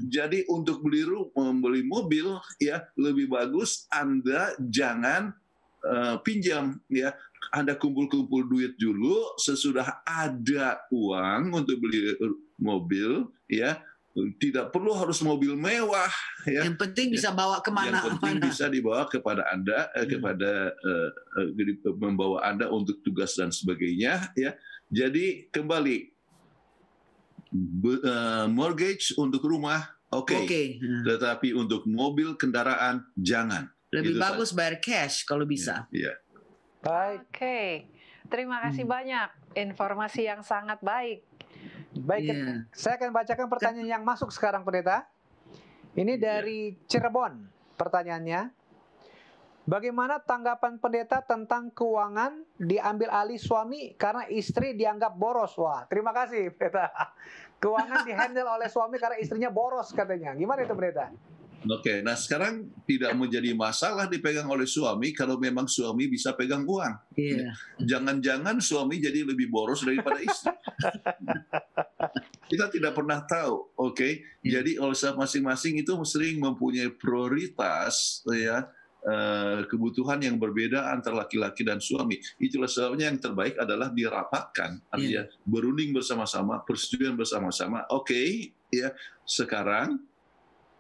Jadi untuk membeli mobil, ya, lebih bagus Anda jangan pinjam, ya. Anda kumpul-kumpul duit dulu, sesudah ada uang untuk beli mobil, ya. Tidak perlu harus mobil mewah, ya. Yang penting bisa bawa kemana? Yang penting bisa dibawa kepada Anda, membawa Anda untuk tugas dan sebagainya, ya. Jadi kembali, mortgage untuk rumah, tetapi untuk mobil kendaraan jangan. Lebih bagus bayar cash kalau bisa. Baik. Terima kasih banyak, informasi yang sangat baik. Baik, saya akan bacakan pertanyaan yang masuk sekarang, Pendeta. Ini dari Cirebon. Pertanyaannya, bagaimana tanggapan Pendeta tentang keuangan diambil alih suami karena istri dianggap boros? Wah, terima kasih, Pendeta. Keuangan dihandle oleh suami karena istrinya boros katanya. Gimana itu, Pendeta? Nah sekarang tidak menjadi masalah dipegang oleh suami kalau memang suami bisa pegang uang. Jangan-jangan suami jadi lebih boros daripada istri. Kita tidak pernah tahu, Jadi oleh sebab masing-masing itu sering mempunyai prioritas, ya, kebutuhan yang berbeda antara laki-laki dan suami. Itulah sebabnya yang terbaik adalah dirapatkan, artinya berunding bersama-sama, persetujuan bersama-sama. Ya, sekarang,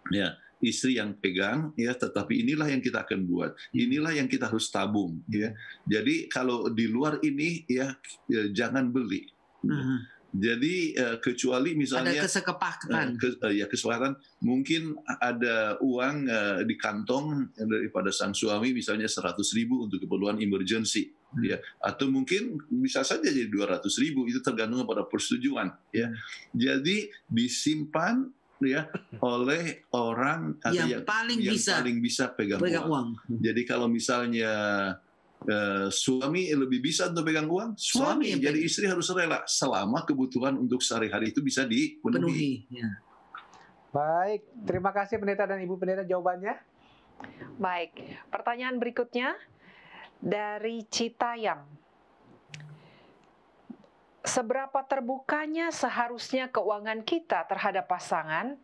ya, istri yang pegang, ya, tetapi inilah yang kita akan buat, inilah yang kita harus tabung, ya. Jadi kalau di luar ini, ya jangan beli. Jadi kecuali misalnya ada kesepakatan, kesepakatan, mungkin ada uang di kantong daripada sang suami misalnya 100.000 untuk keperluan emergency, ya, atau mungkin bisa saja jadi 200.000, itu tergantung pada persetujuan, ya. Jadi disimpan, ya, oleh orang yang paling bisa pegang uang. Jadi kalau misalnya suami lebih bisa untuk pegang uang, suami. Jadi istri harus rela selama kebutuhan untuk sehari-hari itu bisa dipenuhi. Baik, terima kasih pendeta dan ibu pendeta jawabannya. Baik, pertanyaan berikutnya dari Citayam. Seberapa terbukanya seharusnya keuangan kita terhadap pasangan?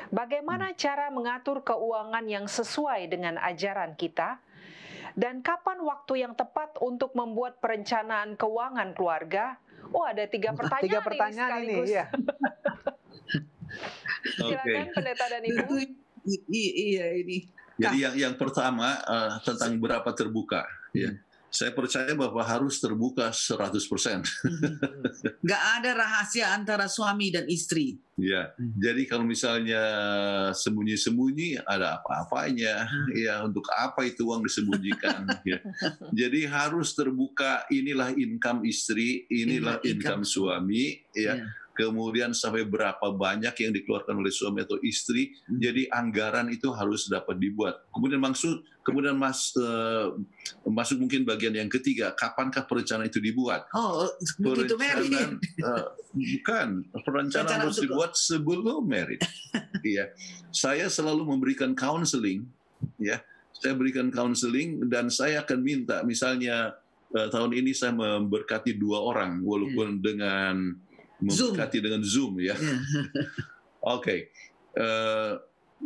Bagaimana cara mengatur keuangan yang sesuai dengan ajaran kita? Dan kapan waktu yang tepat untuk membuat perencanaan keuangan keluarga? Oh, ada 3 pertanyaan, Tiga pertanyaan ini ini, sekaligus. iya. Silakan pendeta dan ibu. Iya ini. Jadi yang pertama tentang berapa terbuka, ya. Saya percaya bahwa harus terbuka 100%. Nggak ada rahasia antara suami dan istri. Ya, jadi kalau misalnya sembunyi-sembunyi ada apa-apanya, ya untuk apa itu uang disembunyikan? Ya. Jadi harus terbuka. Inilah income istri, inilah income suami, ya. Kemudian sampai berapa banyak yang dikeluarkan oleh suami atau istri. Jadi anggaran itu harus dapat dibuat. Kemudian masuk mungkin bagian yang ketiga, kapankah perencanaan itu dibuat? Oh, begitu married. Bukan, perencanaan harus dibuat sebelum married. Iya, saya selalu memberikan counseling, ya. Saya berikan counseling dan saya akan minta, misalnya tahun ini saya memberkati 2 orang, walaupun dengan memberkati dengan Zoom, ya. Oke.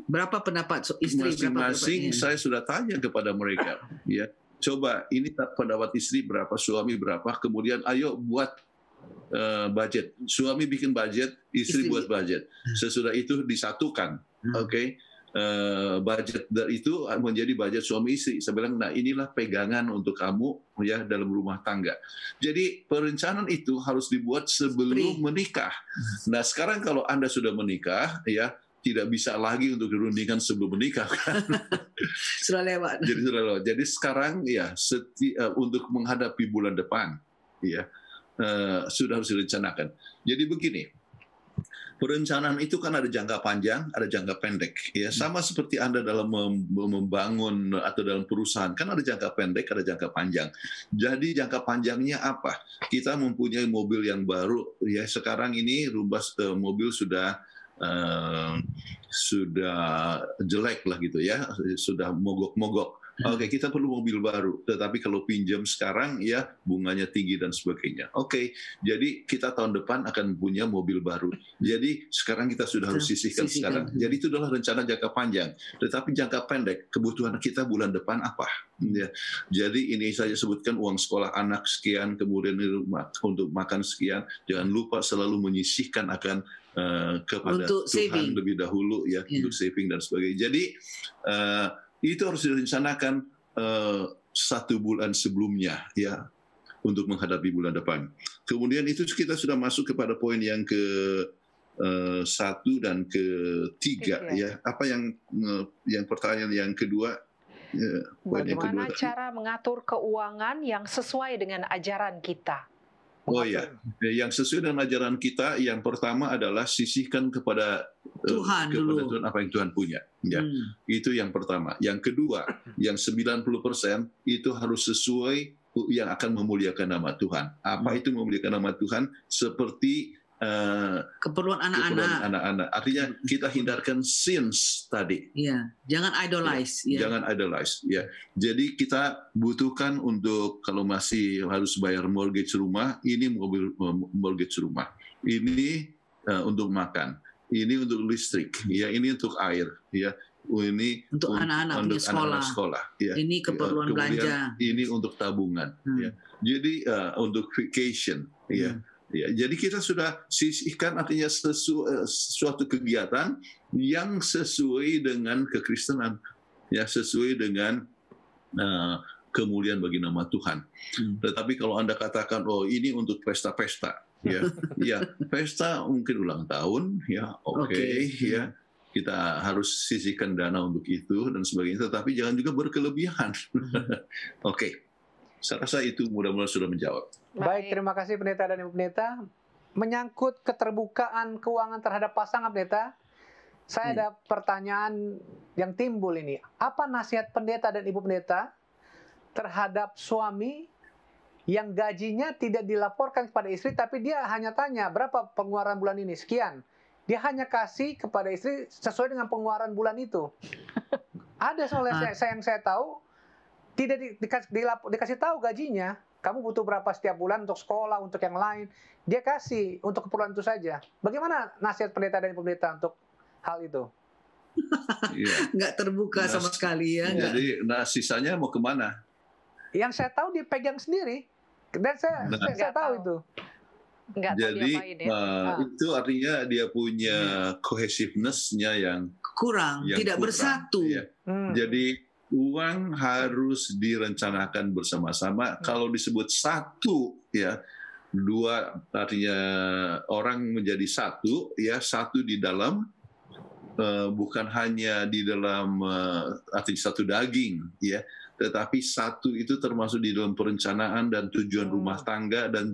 Berapa pendapat istri? Masing-masing saya sudah tanya kepada mereka, ya. Coba ini pendapat istri berapa, suami berapa, kemudian ayo buat budget. Suami bikin budget, istri buat budget. Sesudah itu disatukan, oke. Budget dari itu menjadi budget suami istri. Saya bilang, nah inilah pegangan untuk kamu, ya, dalam rumah tangga. Jadi perencanaan itu harus dibuat sebelum menikah. Nah sekarang kalau Anda sudah menikah, ya, tidak bisa lagi untuk dirundingkan sebelum menikah, kan? Sudah lewat. Jadi sudah lewat. Jadi sekarang, ya, untuk menghadapi bulan depan, ya, sudah harus direncanakan. Jadi begini, perencanaan itu kan ada jangka panjang, ada jangka pendek. Ya, sama seperti Anda dalam membangun atau dalam perusahaan, kan ada jangka pendek, ada jangka panjang. Jadi jangka panjangnya apa? Kita mempunyai mobil yang baru. Ya, sekarang ini mobil sudah jelek lah gitu, ya, sudah mogok-mogok. Oke, kita perlu mobil baru. Tetapi kalau pinjam sekarang, ya, bunganya tinggi dan sebagainya. Oke, jadi kita tahun depan akan punya mobil baru. Jadi sekarang kita sudah harus sisihkan sekarang. Jadi itu adalah rencana jangka panjang. Tetapi jangka pendek, kebutuhan kita bulan depan apa? Ya. Jadi ini saya sebutkan uang sekolah anak sekian, kemudian untuk makan sekian. Jangan lupa selalu menyisihkan akan kepada untuk Tuhan saving lebih dahulu, ya, untuk saving dan sebagainya. Jadi itu harus direncanakan 1 bulan sebelumnya, ya, untuk menghadapi bulan depan. Kemudian itu kita sudah masuk kepada poin yang ke-1 dan ke-3, ya. Apa yang pertanyaan yang kedua? Bagaimana cara mengatur keuangan yang sesuai dengan ajaran kita? Oh ya, yang sesuai dengan ajaran kita, yang pertama adalah sisihkan kepada Tuhan dulu. Tuhan apa yang Tuhan punya. Ya, itu yang pertama. Yang kedua, yang 90% itu harus sesuai yang akan memuliakan nama Tuhan. Apa itu memuliakan nama Tuhan? Seperti keperluan anak-anak. Artinya kita hindarkan sins tadi. Iya, jangan idolize. Ya. Jangan idolize. Ya. Jadi kita butuhkan untuk kalau masih harus bayar mortgage rumah, ini mortgage rumah. Ini untuk makan. Ini untuk listrik. Ya, ini untuk air. Ya. Ini untuk anak-anak sekolah. Ya. Ini keperluan belanja. Ini untuk tabungan. Ya. Jadi untuk vacation. Ya. Ya, jadi kita sudah sisihkan, artinya suatu kegiatan yang sesuai dengan kekristenan, ya, sesuai dengan kemuliaan bagi nama Tuhan. Tetapi kalau Anda katakan, oh ini untuk pesta-pesta, ya, ya, pesta mungkin ulang tahun, ya, oke. Ya, kita harus sisihkan dana untuk itu dan sebagainya, tetapi jangan juga berkelebihan. Oke. Saya rasa itu mudah-mudahan sudah menjawab. Baik, terima kasih pendeta dan ibu pendeta. Menyangkut keterbukaan keuangan terhadap pasangan pendeta, saya ada pertanyaan yang timbul ini. Apa nasihat pendeta dan ibu pendeta terhadap suami yang gajinya tidak dilaporkan kepada istri, tapi dia hanya tanya berapa pengeluaran bulan ini, sekian. dia hanya kasih kepada istri sesuai dengan pengeluaran bulan itu. Ada soalnya yang saya tahu tidak dikasih tahu gajinya. Kamu butuh berapa setiap bulan untuk sekolah, untuk yang lain. Dia kasih untuk keperluan itu saja. Bagaimana nasihat pendeta dan pendeta untuk hal itu? Nggak terbuka sama sekali ya. Jadi, sisanya mau kemana? Yang saya tahu dia pegang sendiri. Dan saya tahu itu. Jadi itu artinya dia punya cohesiveness-nya yang kurang, tidak bersatu. Ya. Jadi uang harus direncanakan bersama-sama. Kalau disebut satu, ya, dua artinya orang menjadi satu, ya, satu di dalam bukan hanya di dalam arti satu daging, ya. Tetapi satu itu termasuk di dalam perencanaan dan tujuan rumah tangga, dan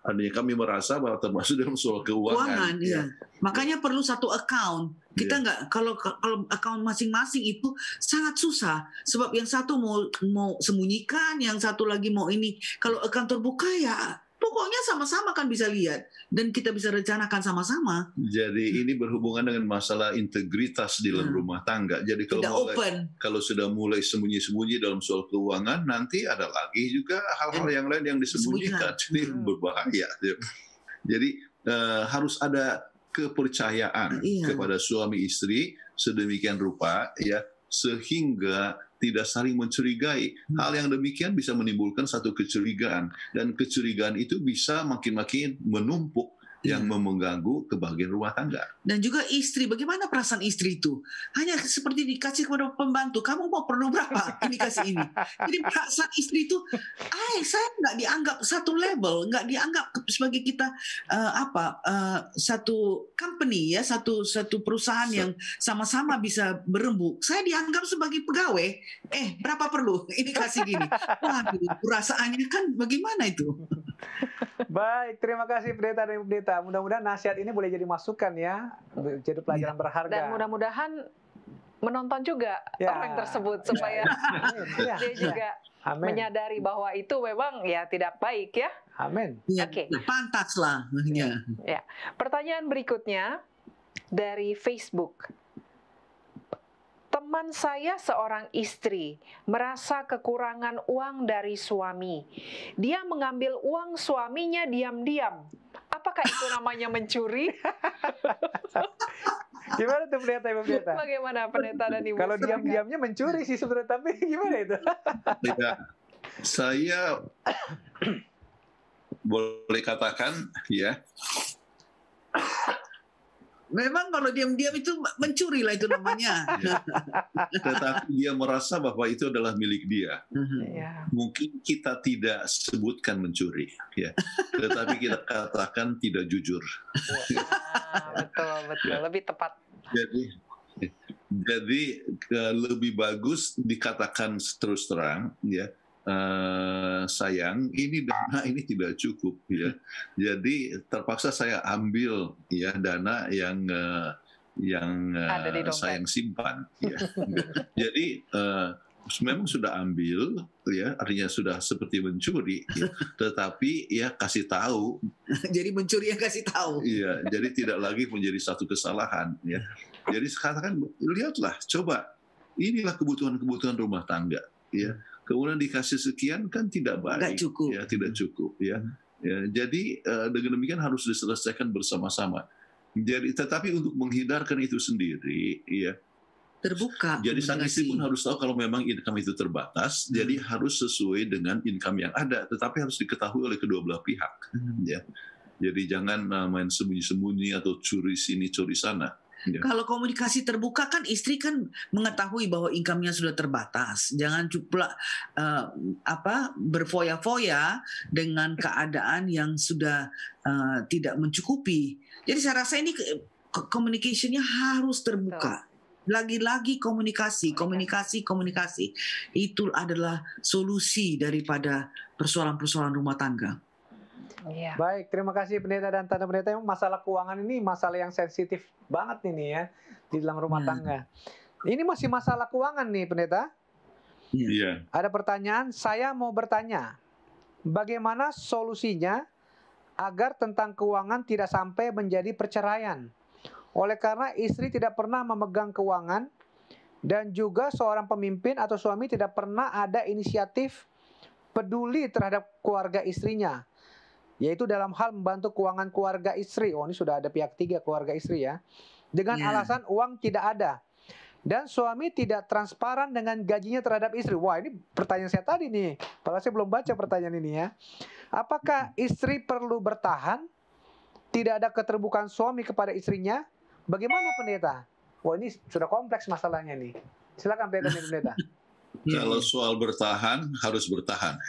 artinya kami merasa bahwa termasuk dalam soal keuangan. Ya. Makanya perlu satu account. Kita nggak, kalau account masing-masing itu sangat susah, sebab yang satu mau sembunyikan, yang satu lagi mau ini. Kalau account terbuka ya pokoknya sama-sama kan bisa lihat dan kita bisa rencanakan sama-sama. Jadi ini berhubungan dengan masalah integritas di dalam rumah tangga. Jadi kalau sudah mulai sembunyi-sembunyi dalam soal keuangan, nanti ada lagi juga hal-hal yang lain yang disembunyikan. Jadi berbahaya. Jadi harus ada kepercayaan kepada suami istri sedemikian rupa, ya, sehingga tidak saling mencurigai. Hal yang demikian bisa menimbulkan satu kecurigaan, dan kecurigaan itu bisa makin-makin menumpuk yang mengganggu kebahagiaan rumah tangga. Dan juga istri, bagaimana perasaan istri itu? Hanya seperti dikasih kepada pembantu, kamu mau perlu berapa? Ini kasih ini. Jadi perasaan istri itu, saya nggak dianggap satu level, nggak dianggap sebagai kita satu company, ya, satu perusahaan yang sama-sama bisa berembuk. Saya dianggap sebagai pegawai. Berapa perlu? Ini kasih gini. Waduh, perasaannya kan bagaimana itu? Baik, terima kasih pendeta dan pendeta. Mudah-mudahan nasihat ini boleh jadi masukan, ya, jadi pelajaran berharga. Dan mudah-mudahan menonton juga orang tersebut supaya dia juga menyadari bahwa itu memang ya tidak baik, ya. Amin. Oke. Pantas lah. Ya. Pertanyaan berikutnya dari Facebook. Teman saya seorang istri merasa kekurangan uang dari suami. Dia mengambil uang suaminya diam-diam. Apakah itu namanya mencuri? Gimana tuh pendeta? Bagaimana pendeta dan ibu? Kalau diam-diamnya mencuri sih sebenarnya, tapi gimana itu? Ya, saya boleh katakan, ya, memang kalau diam-diam itu mencuri lah itu namanya. Tetapi dia merasa bahwa itu adalah milik dia. Mungkin kita tidak sebutkan mencuri, ya, tetapi kita katakan tidak jujur. Betul, lebih tepat. Jadi lebih bagus dikatakan terus terang, ya. Sayang, ini dana ini tidak cukup, ya. Jadi terpaksa saya ambil, ya, dana yang saya simpan, ya. Jadi memang sudah ambil, ya, artinya sudah seperti mencuri, ya. Tetapi ya kasih tahu. Jadi mencuri yang kasih tahu. Iya, jadi tidak lagi menjadi satu kesalahan, ya. Jadi katakan, lihatlah, coba, inilah kebutuhan rumah tangga, ya. Kemudian dikasih sekian kan tidak baik, ya, tidak cukup, ya. Jadi dengan demikian harus diselesaikan bersama-sama. Jadi tetapi untuk menghindarkan itu sendiri, ya, terbuka. Jadi sang istri pun harus tahu kalau memang income itu terbatas, jadi harus sesuai dengan income yang ada, tetapi harus diketahui oleh kedua belah pihak, ya. Jadi jangan main sembunyi-sembunyi atau curi sini curi sana. Ya. Kalau komunikasi terbuka kan istri kan mengetahui bahwa income-nya sudah terbatas. Jangan cuma berfoya-foya dengan keadaan yang sudah tidak mencukupi. Jadi saya rasa ini communication-nya harus terbuka. Lagi-lagi komunikasi. Itu adalah solusi daripada persoalan-persoalan rumah tangga. Ya. Baik, terima kasih pendeta dan tante pendeta. Masalah keuangan ini masalah yang sensitif banget ini, ya, di dalam rumah tangga. Ini masih masalah keuangan nih pendeta. Iya. Ada pertanyaan, saya mau bertanya, bagaimana solusinya agar tentang keuangan tidak sampai menjadi perceraian. Oleh karena istri tidak pernah memegang keuangan dan juga seorang pemimpin atau suami tidak pernah ada inisiatif peduli terhadap keluarga istrinya, yaitu dalam hal membantu keuangan keluarga istri. Oh, ini sudah ada pihak tiga, keluarga istri ya. Dengan alasan uang tidak ada. Dan suami tidak transparan dengan gajinya terhadap istri. Wah, ini pertanyaan saya tadi nih. Padahal saya belum baca pertanyaan ini ya. Apakah istri perlu bertahan? Tidak ada keterbukaan suami kepada istrinya? Bagaimana pendeta? Wah, ini sudah kompleks masalahnya nih. Silakan pendeta. Kalau soal bertahan, harus bertahan.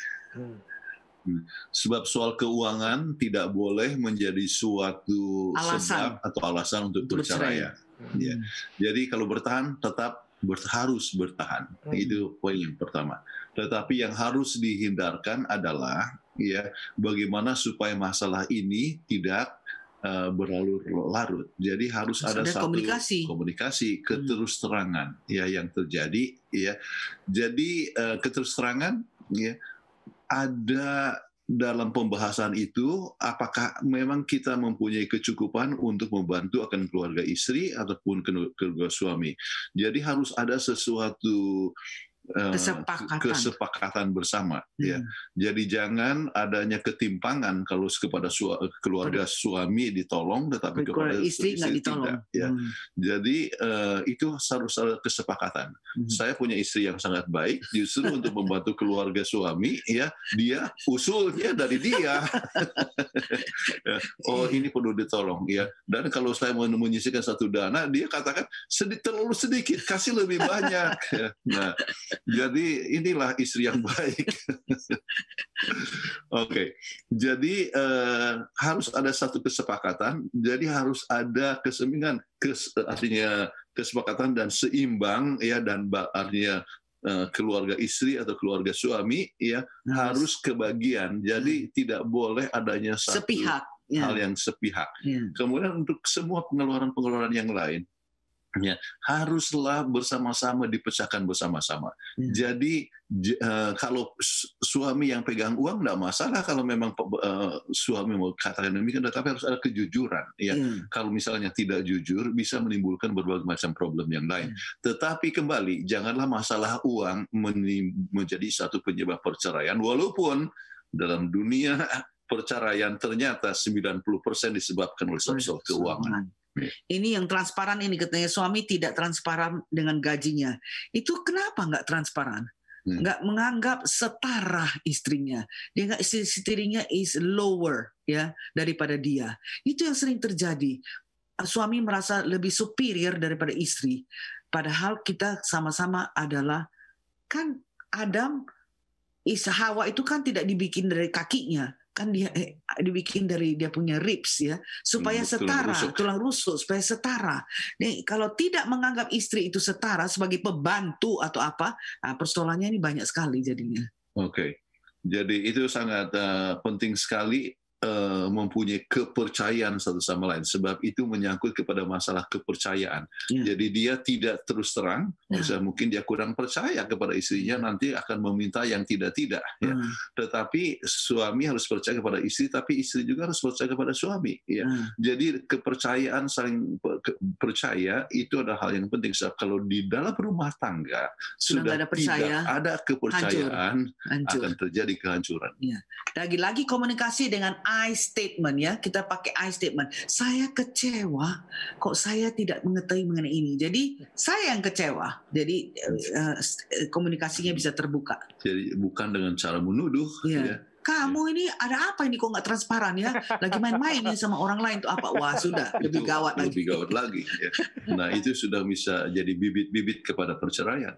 Sebab soal keuangan tidak boleh menjadi suatu sebab atau alasan untuk bercerai. Ya. Jadi kalau bertahan tetap harus bertahan. Itu poin yang pertama. Tetapi yang harus dihindarkan adalah bagaimana supaya masalah ini tidak berlarut-larut. Jadi harus ada satu komunikasi keterus-terangan yang terjadi. Jadi keterus-terangan ada dalam pembahasan itu, apakah memang kita mempunyai kecukupan untuk membantu akan keluarga istri ataupun keluarga suami. Jadi harus ada sesuatu kesepakatan bersama. Jadi jangan adanya ketimpangan kalau kepada keluarga suami ditolong, tetapi kepada istri tidak. Jadi itu harus ada kesepakatan. Saya punya istri yang sangat baik, justru untuk membantu keluarga suami, dia usulnya dari dia. Oh, ini perlu ditolong, Dan kalau saya mau menyisihkan satu dana, dia katakan terlalu sedikit, kasih lebih banyak. Nah, jadi inilah istri yang baik. Oke. Jadi harus ada satu kesepakatan. Jadi harus ada keseimbangan, artinya kesepakatan dan seimbang dan artinya keluarga istri atau keluarga suami harus kebagian. Jadi tidak boleh adanya satu hal yang sepihak. Kemudian untuk semua pengeluaran yang lain, haruslah bersama-sama dipecahkan bersama-sama. Jadi kalau suami yang pegang uang tidak masalah kalau memang suami mau katakan demikian, tetapi harus ada kejujuran. Kalau misalnya tidak jujur bisa menimbulkan berbagai macam problem yang lain. Tetapi kembali, janganlah masalah uang menjadi satu penyebab perceraian, walaupun dalam dunia perceraian ternyata 90% disebabkan oleh soal keuangan. Ini yang transparan ini, katanya suami tidak transparan dengan gajinya. Itu kenapa nggak transparan? Nggak menganggap setara istrinya. Dia nggak, istrinya is lower daripada dia. Itu yang sering terjadi. Suami merasa lebih superior daripada istri. Padahal kita sama-sama adalah, kan Adam, Hawa itu kan tidak dibikin dari kakinya. Kan dia dibikin dari dia punya ribs supaya setara, tulang rusuk supaya setara. Nih, kalau tidak menganggap istri itu setara sebagai pembantu atau apa, persoalannya ini banyak sekali jadinya. Oke. Jadi itu sangat penting sekali mempunyai kepercayaan satu sama lain, sebab itu menyangkut kepada masalah kepercayaan. Jadi dia tidak terus terang, mungkin dia kurang percaya kepada istrinya, nanti akan meminta yang tidak-tidak. Tetapi suami harus percaya kepada istri, tapi istri juga harus percaya kepada suami. Jadi kepercayaan, saling percaya itu adalah hal yang penting. Sebab kalau di dalam rumah tangga sudah tidak ada kepercayaan, akan terjadi kehancuran. Lagi-lagi komunikasi dengan I statement kita pakai I statement. Saya kecewa, kok saya tidak mengetahui mengenai ini. Jadi saya yang kecewa. Jadi komunikasinya bisa terbuka. Jadi bukan dengan cara menuduh. Kamu ini ada apa ini kok nggak transparan Lagi main-main sama orang lain tuh apa? Wah sudah lebih gawat lagi. Lebih gawat lagi. Nah itu sudah bisa jadi bibit-bibit kepada perceraian.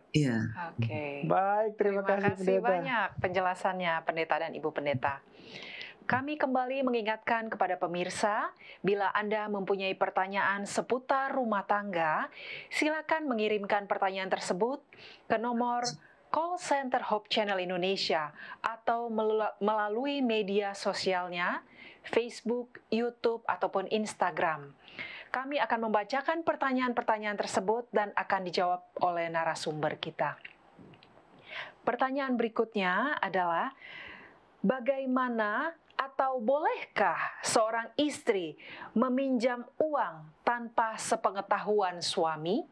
Oke. Baik, terima kasih banyak penjelasannya Pendeta dan Ibu Pendeta. Kami kembali mengingatkan kepada pemirsa, bila Anda mempunyai pertanyaan seputar rumah tangga, silakan mengirimkan pertanyaan tersebut ke nomor call center Hope Channel Indonesia atau melalui media sosialnya, Facebook, YouTube, ataupun Instagram. Kami akan membacakan pertanyaan-pertanyaan tersebut dan akan dijawab oleh narasumber kita. Pertanyaan berikutnya adalah, bagaimana Atau bolehkah seorang istri meminjam uang tanpa sepengetahuan suami?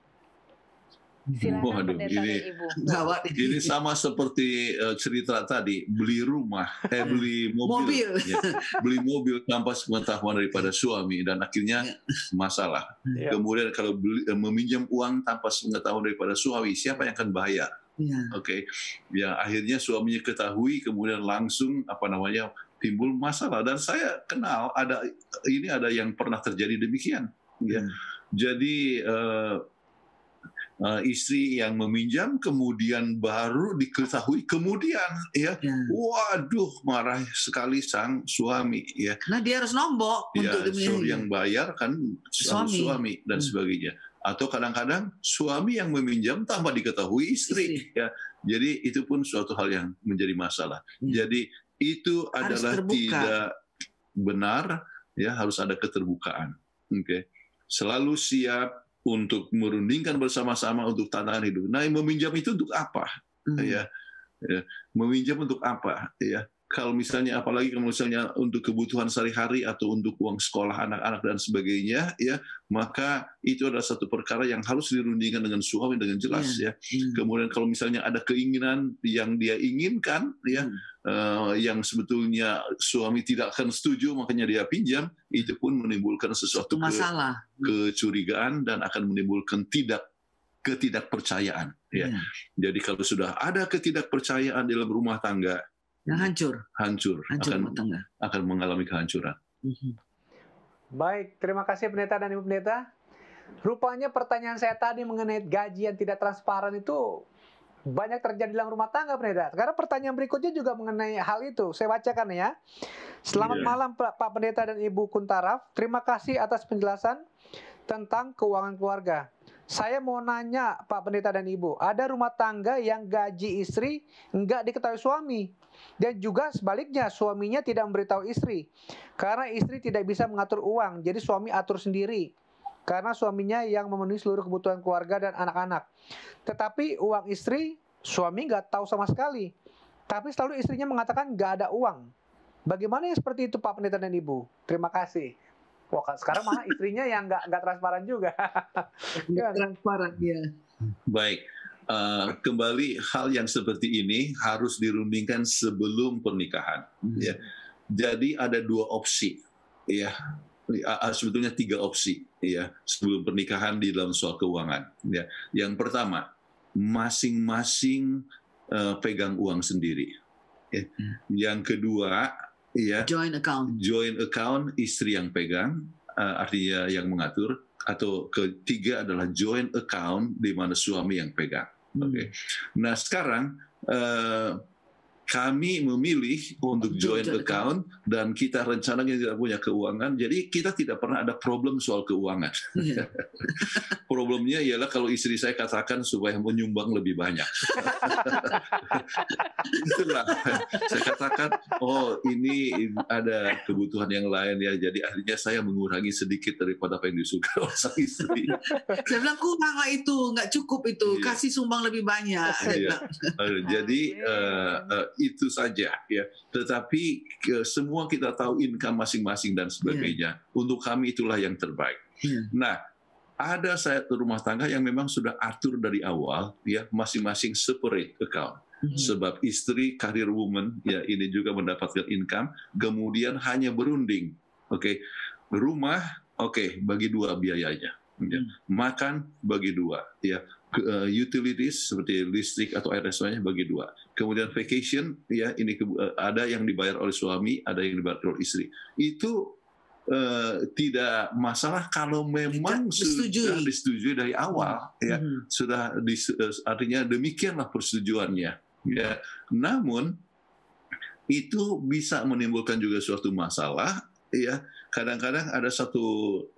Silakan Waduh, pendeta dan ibu. Gawat ini sama seperti cerita tadi, beli rumah, beli mobil, ya, beli mobil tanpa sepengetahuan daripada suami dan akhirnya masalah. Ya. Kemudian kalau meminjam uang tanpa sepengetahuan daripada suami, siapa yang akan bayar? Oke, ya akhirnya suaminya ketahui, kemudian langsung timbul masalah. Dan saya kenal ada yang pernah terjadi demikian. Ya, jadi istri yang meminjam kemudian baru diketahui kemudian waduh marah sekali sang suami ya. Nah dia harus nombok untuk yang bayar kan suami dan sebagainya. Atau kadang-kadang suami yang meminjam tanpa diketahui istri. Ya. Jadi itu pun suatu hal yang menjadi masalah. Jadi itu adalah tidak benar, ya harus ada keterbukaan. Okay. Selalu siap untuk merundingkan bersama-sama untuk tantangan hidup. Nah, meminjam itu untuk apa? Ya, meminjam untuk apa? Ya, kalau misalnya apalagi kalau misalnya untuk kebutuhan sehari-hari atau untuk uang sekolah anak-anak dan sebagainya, ya, maka itu adalah satu perkara yang harus dirundingkan dengan suami dengan jelas, ya. Kemudian kalau misalnya ada keinginan yang dia inginkan, ya. Yang sebetulnya suami tidak akan setuju, makanya dia pinjam, itu pun menimbulkan sesuatu masalah, kecurigaan dan akan menimbulkan ketidakpercayaan. Ya. Jadi kalau sudah ada ketidakpercayaan dalam rumah tangga, hancur akan mengalami kehancuran. Baik, terima kasih pendeta dan ibu pendeta. Rupanya pertanyaan saya tadi mengenai gaji yang tidak transparan itu banyak terjadi dalam rumah tangga, pendeta. Sekarang pertanyaan berikutnya juga mengenai hal itu. Saya bacakan ya. Selamat malam Pak Pendeta dan Ibu Kuntaraf. Terima kasih atas penjelasan tentang keuangan keluarga. Saya mau nanya Pak Pendeta dan Ibu, ada rumah tangga yang gaji istri enggak diketahui suami. Dan juga sebaliknya, suaminya tidak memberitahu istri. Karena istri tidak bisa mengatur uang, jadi suami atur sendiri. Karena suaminya yang memenuhi seluruh kebutuhan keluarga dan anak-anak. Tetapi uang istri, suami nggak tahu sama sekali. Tapi selalu istrinya mengatakan nggak ada uang. Bagaimana yang seperti itu Pak Pendeta dan Ibu? Terima kasih. Wah, sekarang malah istrinya yang nggak transparan juga. Nggak transparan, ya. Baik. Kembali hal yang seperti ini harus dirundingkan sebelum pernikahan. Ya. Jadi ada dua opsi. Ya. Sebetulnya 3 opsi ya sebelum pernikahan di dalam soal keuangan ya. Yang pertama, masing-masing pegang uang sendiri ya. Yang kedua ya joint account istri yang pegang, artinya yang mengatur. Atau ketiga adalah joint account di mana suami yang pegang. Oke. Nah sekarang kami memilih untuk joint account dan kita rencananya tidak punya keuangan, jadi kita tidak pernah ada problem soal keuangan. Problemnya ialah kalau istri saya katakan supaya menyumbang lebih banyak. Itulah saya katakan, oh ini ada kebutuhan yang lain ya, jadi akhirnya saya mengurangi sedikit daripada apa yang disukai oleh sang istri. Saya bilang kurang lah itu, nggak cukup itu, kasih sumbang lebih banyak. Jadi itu saja ya. Tetapi semua kita tahu income masing-masing dan sebagainya. Untuk kami itulah yang terbaik. Nah, ada satu rumah tangga yang memang sudah atur dari awal ya, masing-masing separate account. Sebab istri career woman ya ini juga mendapatkan income, kemudian hanya berunding. Oke. Rumah bagi 2 biayanya. Ya. Makan bagi 2 ya. Utilities seperti listrik atau air restorannya bagi 2. Kemudian vacation ya ini ada yang dibayar oleh suami, ada yang dibayar oleh istri. Itu tidak masalah kalau memang sudah disetujui dari awal ya. Sudah artinya demikianlah persetujuannya ya. Namun itu bisa menimbulkan juga suatu masalah ya. Kadang-kadang ada satu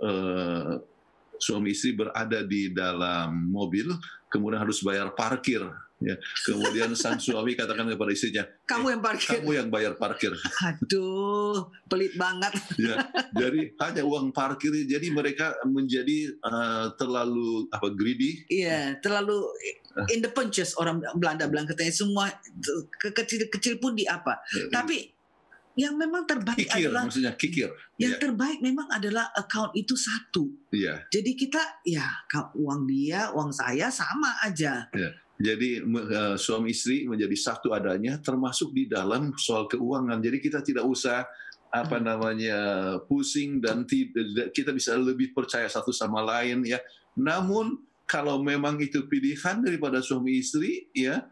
suami istri berada di dalam mobil, kemudian harus bayar parkir. Ya. Kemudian sang suami katakan kepada istrinya, kamu yang parkir. Kamu yang bayar parkir. Aduh, pelit banget. Ya, jadi hanya uang parkir, jadi mereka menjadi terlalu greedy. Iya, terlalu in the punches orang Belanda bilang katanya semua kecil-kecil pun di apa. Tapi yang memang terbaik Kikir, adalah maksudnya kikir. yang Iya, terbaik memang adalah account itu satu. iya. Jadi kita ya uang dia, uang saya sama aja. Jadi suami istri menjadi satu adanya, termasuk di dalam soal keuangan. Jadi kita tidak usah pusing dan kita bisa lebih percaya satu sama lain ya. Namun kalau memang itu pilihan daripada suami istri ya,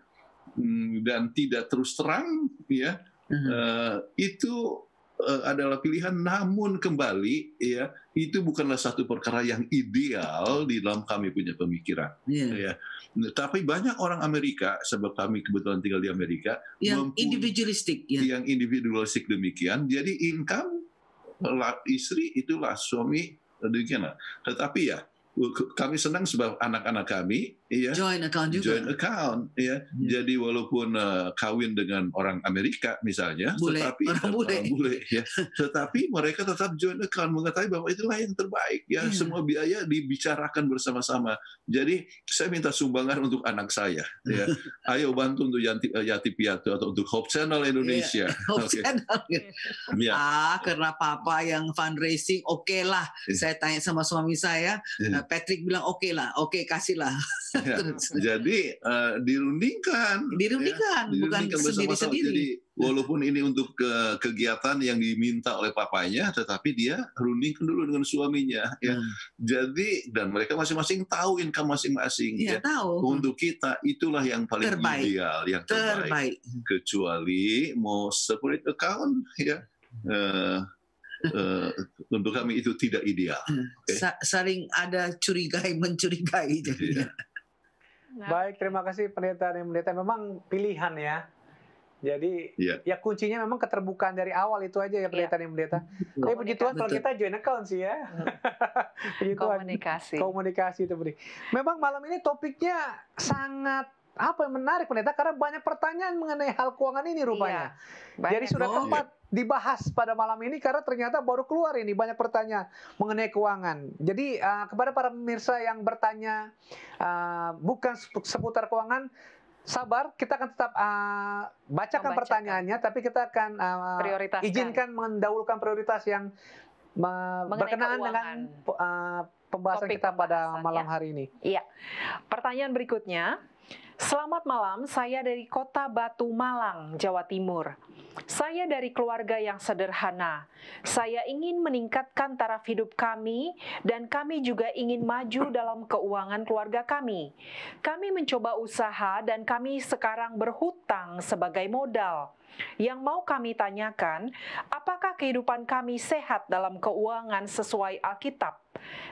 dan tidak terus terang ya, itu adalah pilihan. Namun kembali ya, itu bukanlah satu perkara yang ideal di dalam kami punya pemikiran. Ya. Tapi banyak orang Amerika, sebab kami kebetulan tinggal di Amerika, Yang individualistik ya. Yang individualistik demikian. Jadi income istri itulah suami demikian. Tetapi ya kami senang sebab anak-anak kami ya Joint account juga. joint account ya. Jadi walaupun kawin dengan orang Amerika misalnya, Bule, tetapi orang bule. ya, tetapi mereka tetap joint account, mengetahui bahwa itulah yang terbaik ya. Semua biaya dibicarakan bersama-sama. Jadi saya minta sumbangan untuk anak saya ya. Ayo bantu untuk Yatim Piatu atau untuk Hope Channel Indonesia. Hope Channel. Ya. Karena papa yang fundraising, oke lah. Saya tanya sama suami saya, Patrick bilang oke lah, oke kasihlah. Ya. Jadi dirundingkan, bukan bersama-sama. sendiri-sendiri. Jadi walaupun ini untuk kegiatan yang diminta oleh papanya, tetapi dia rundingkan dulu dengan suaminya. Ya. Jadi dan mereka masing-masing tahu income masing-masing. Ya, tahu. Untuk kita itulah yang paling Terbaik. ideal, yang terbaik. Kecuali mau separate account, ya. Untuk kami itu tidak ideal. Saling ada mencurigai jadinya. Baik, terima kasih Pendeta dan Pendeta. Memang pilihan ya. Jadi ya kuncinya memang keterbukaan dari awal itu aja ya Pendeta dan Pendeta. Tapi puji Tuhan kalau kita join account sih ya. Komunikasi itu beri. Memang malam ini topiknya sangat menarik Pendeta, karena banyak pertanyaan mengenai hal keuangan ini rupanya. Jadi sudah tepat dibahas pada malam ini karena ternyata baru keluar ini banyak pertanyaan mengenai keuangan. Jadi kepada para pemirsa yang bertanya bukan seputar keuangan, sabar, kita akan tetap bacakan pertanyaannya, tapi kita akan izinkan mendahulukan prioritas yang berkenaan dengan pembahasan kita pada malam hari ini. Iya. Pertanyaan berikutnya. Selamat malam, saya dari Kota Batu Malang, Jawa Timur. Saya dari keluarga yang sederhana. Saya ingin meningkatkan taraf hidup kami dan kami juga ingin maju dalam keuangan keluarga kami. Kami mencoba usaha dan kami sekarang berhutang sebagai modal. Yang mau kami tanyakan, apakah kehidupan kami sehat dalam keuangan sesuai Alkitab?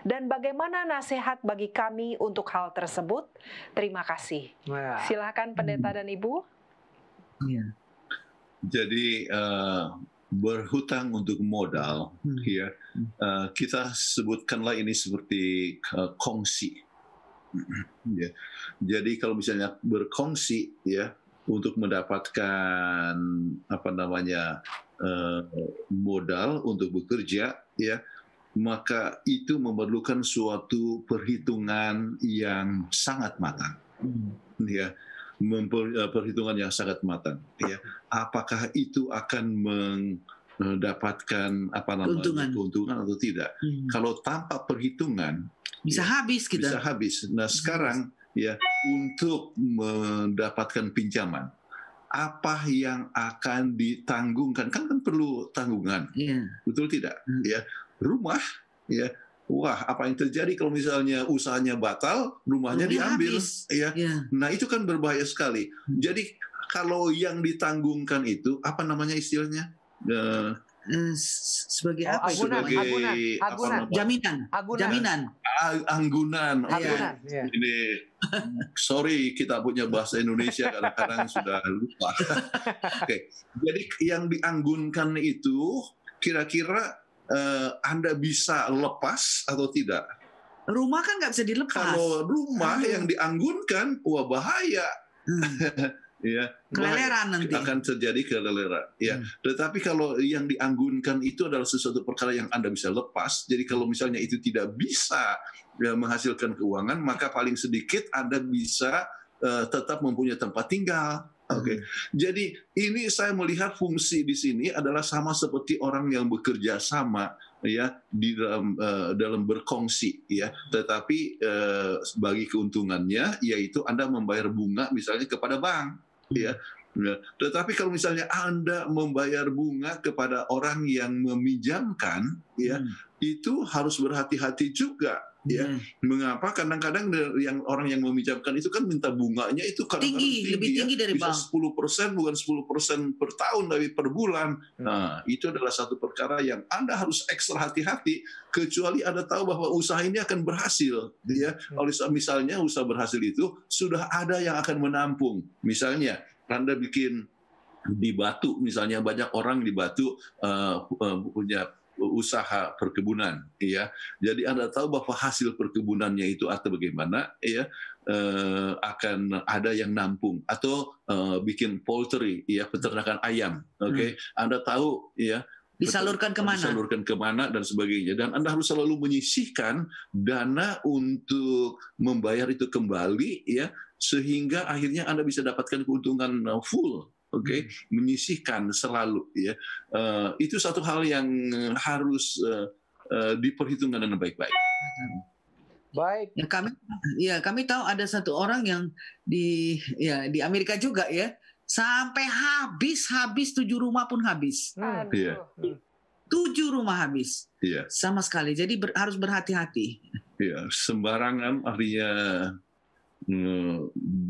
Dan bagaimana nasihat bagi kami untuk hal tersebut? Terima kasih. Silakan Pendeta dan Ibu. Jadi berhutang untuk modal, ya kita sebutkanlah ini seperti kongsi. Ya. Jadi kalau misalnya berkongsi, ya untuk mendapatkan modal untuk bekerja, ya maka itu memerlukan suatu perhitungan yang sangat matang, ya perhitungan yang sangat matang, ya apakah itu akan mendapatkan keuntungan atau tidak. Kalau tanpa perhitungan bisa habis kita. Bisa habis. Nah sekarang ya untuk mendapatkan pinjaman, apa yang akan ditanggungkan kan perlu tanggungan, betul tidak? Ya rumah, ya wah apa yang terjadi kalau misalnya usahanya batal, rumahnya diambil, ya. Nah itu kan berbahaya sekali. Jadi kalau yang ditanggungkan itu apa namanya istilahnya? Sebagai apa itu? Anggunan. Ini sorry kita punya bahasa Indonesia kadang-kadang sudah lupa. Oke. Jadi yang dianggunkan itu kira-kira Anda bisa lepas atau tidak? Rumah kan nggak bisa dilepas. Kalau rumah yang dianggunkan, wah bahaya. Ya, keleleran nanti akan terjadi keleleran. Ya, tetapi kalau yang dianggunkan itu adalah sesuatu perkara yang Anda bisa lepas. Jadi kalau misalnya itu tidak bisa menghasilkan keuangan, maka paling sedikit Anda bisa tetap mempunyai tempat tinggal. Oke. Jadi ini saya melihat fungsi di sini adalah sama seperti orang yang bekerja sama ya di dalam berkongsi ya. Tetapi bagi keuntungannya yaitu Anda membayar bunga misalnya kepada bank ya. Ya. Tetapi kalau misalnya Anda membayar bunga kepada orang yang meminjamkan ya, itu harus berhati-hati juga. Ya, mengapa? Kadang-kadang yang orang yang meminjamkan itu kan minta bunganya itu kadang-kadang tinggi, lebih tinggi dari bisa bank. 10%, bukan 10% per tahun tapi per bulan. Nah, itu adalah satu perkara yang Anda harus ekstra hati-hati, kecuali Anda tahu bahwa usaha ini akan berhasil. Ya, oleh misalnya usaha berhasil itu sudah ada yang akan menampung. Misalnya Anda bikin di Batu, misalnya banyak orang di Batu punya usaha perkebunan, ya. Jadi Anda tahu bahwa hasil perkebunannya itu atau bagaimana, ya, akan ada yang nampung atau bikin poultry, ya, peternakan ayam, oke. Anda tahu, ya, disalurkan kemana dan sebagainya, dan Anda harus selalu menyisihkan dana untuk membayar itu kembali, ya, sehingga akhirnya Anda bisa dapatkan keuntungan full. Oke, menyisihkan selalu ya. Itu satu hal yang harus diperhitungkan dengan baik-baik. Baik. Kami tahu ada satu orang yang di Amerika juga ya, sampai habis 7 rumah pun habis. 7 rumah habis. Iya. Sama sekali. Jadi harus berhati-hati. Iya, sembarangan artinya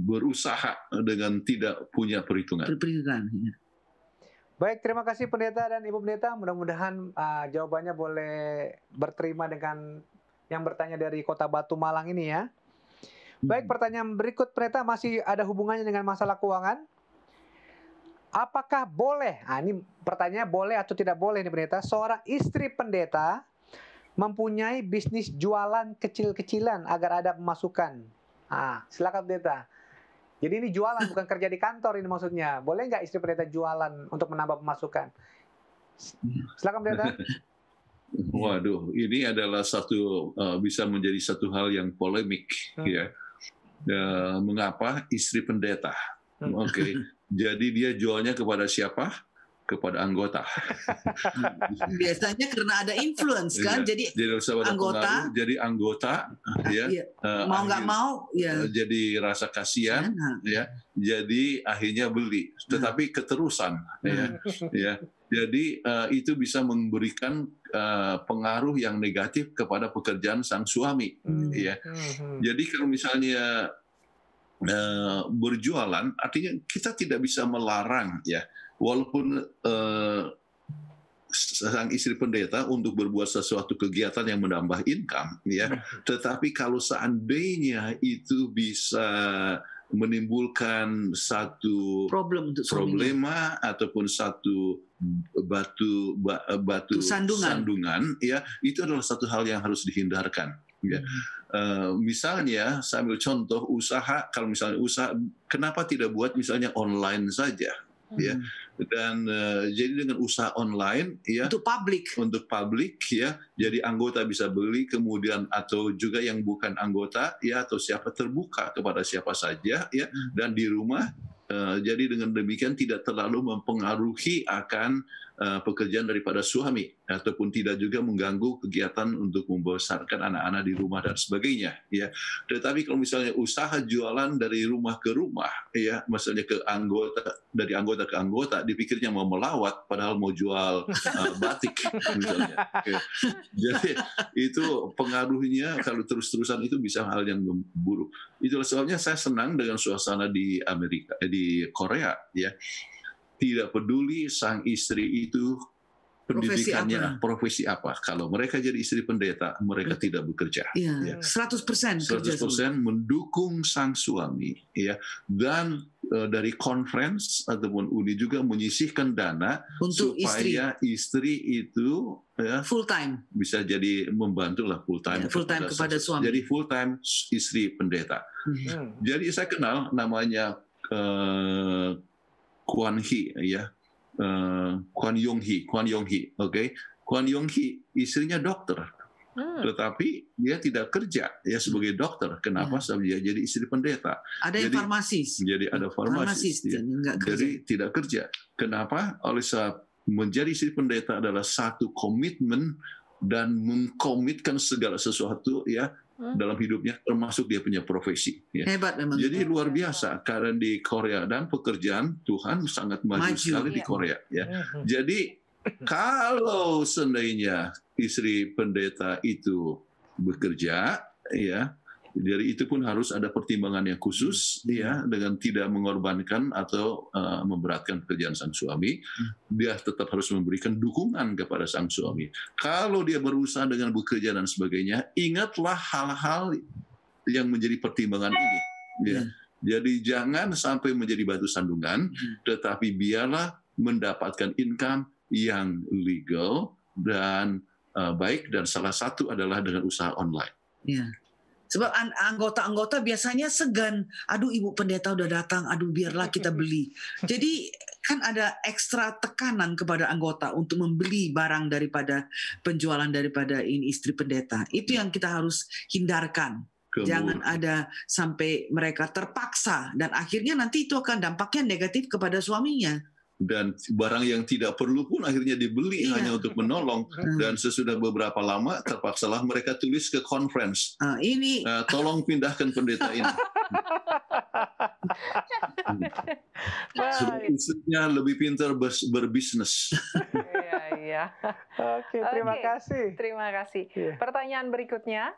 berusaha dengan tidak punya perhitungan. Baik, terima kasih Pendeta dan Ibu Pendeta. Mudah-mudahan jawabannya boleh berterima dengan yang bertanya dari Kota Batu Malang ini ya. Baik, pertanyaan berikut Pendeta masih ada hubungannya dengan masalah keuangan. Apakah boleh, ini pertanyaannya boleh atau tidak boleh nih Pendeta, seorang istri pendeta mempunyai bisnis jualan kecil-kecilan agar ada pemasukan? Silakan Pendeta. Jadi ini jualan bukan kerja di kantor ini maksudnya. Boleh nggak istri pendeta jualan untuk menambah pemasukan? Silakan Pendeta. Waduh, ini adalah bisa menjadi satu hal yang polemik ya. Mengapa istri pendeta? Oke. Jadi dia jualnya kepada siapa? Kepada anggota. Biasanya karena ada influence kan, jadi anggota. Jadi anggota, ya. Mau nggak mau, ya. Jadi rasa kasihan, ya. Jadi akhirnya beli. Tetapi keterusan, ya. Jadi itu bisa memberikan pengaruh yang negatif kepada pekerjaan sang suami, ya. Jadi kalau misalnya berjualan, artinya kita tidak bisa melarang, ya. Walaupun sang istri pendeta untuk berbuat sesuatu kegiatan yang menambah income, ya, tetapi kalau seandainya itu bisa menimbulkan satu problema ataupun satu batu sandungan, ya, itu adalah satu hal yang harus dihindarkan. Ya. Misalnya, saya ambil contoh usaha. Kalau misalnya usaha, kenapa tidak buat misalnya online saja? Ya, dan jadi dengan usaha online ya untuk publik ya, jadi anggota bisa beli, kemudian atau juga yang bukan anggota ya, atau siapa, terbuka kepada siapa saja ya, dan di rumah. Jadi dengan demikian tidak terlalu mempengaruhi akan pekerjaan daripada suami, ataupun tidak juga mengganggu kegiatan untuk membesarkan anak-anak di rumah dan sebagainya, ya. Tetapi kalau misalnya usaha jualan dari rumah ke rumah, ya, misalnya dari anggota ke anggota, dipikirnya mau melawat, padahal mau jual batik, misalnya. Jadi itu pengaruhnya kalau terus-terusan itu bisa hal yang buruk. Itulah sebabnya saya senang dengan suasana di Amerika, di Korea, ya. Tidak peduli sang istri itu pendidikannya profesi apa. Kalau mereka jadi istri pendeta, mereka tidak bekerja. Ya. 100% mendukung sang suami, ya. Dan dari conference ataupun uni juga menyisihkan dana untuk supaya istri itu ya, full time bisa jadi membantu lah full time kepada suami. Jadi full time istri pendeta. Jadi saya kenal namanya Kwan Hee, ya, Kwan Yong Hee, oke. Kwan Yong Hee istrinya dokter, tetapi dia tidak kerja ya sebagai dokter. Kenapa? Sebab dia jadi istri pendeta. Ada yang farmasis. Jadi ada farmasis. Ya. Jadi tidak kerja. Kenapa? Oleh sebab menjadi istri pendeta adalah satu komitmen dan mengkomitkan segala sesuatu ya dalam hidupnya, termasuk dia punya profesi. Ya. Hebat memang. Jadi luar biasa karena di Korea dan pekerjaan Tuhan sangat maju sekali di Korea. Ya. Jadi kalau seandainya istri pendeta itu bekerja, ya, dari itu pun harus ada pertimbangan yang khusus, ya, dengan tidak mengorbankan atau memberatkan pekerjaan sang suami. Dia tetap harus memberikan dukungan kepada sang suami. Kalau dia berusaha dengan bekerja dan sebagainya, ingatlah hal-hal yang menjadi pertimbangan ini. Ya. Jadi jangan sampai menjadi batu sandungan, tetapi biarlah mendapatkan income yang legal dan baik, dan salah satu adalah dengan usaha online. Ya. Sebab anggota-anggota biasanya segan, aduh ibu pendeta udah datang, aduh biarlah kita beli. Jadi kan ada ekstra tekanan kepada anggota untuk membeli barang daripada penjualan daripada ini istri pendeta. Itu yang kita harus hindarkan. Jangan ada sampai mereka terpaksa dan akhirnya nanti itu akan dampaknya negatif kepada suaminya. Dan barang yang tidak perlu pun akhirnya dibeli hanya untuk menolong. Dan sesudah beberapa lama terpaksalah mereka tulis ke conference. Tolong pindahkan pendeta ini. Istrinya lebih pintar berbisnis. Iya. Oke, terima kasih. Terima kasih. Pertanyaan berikutnya.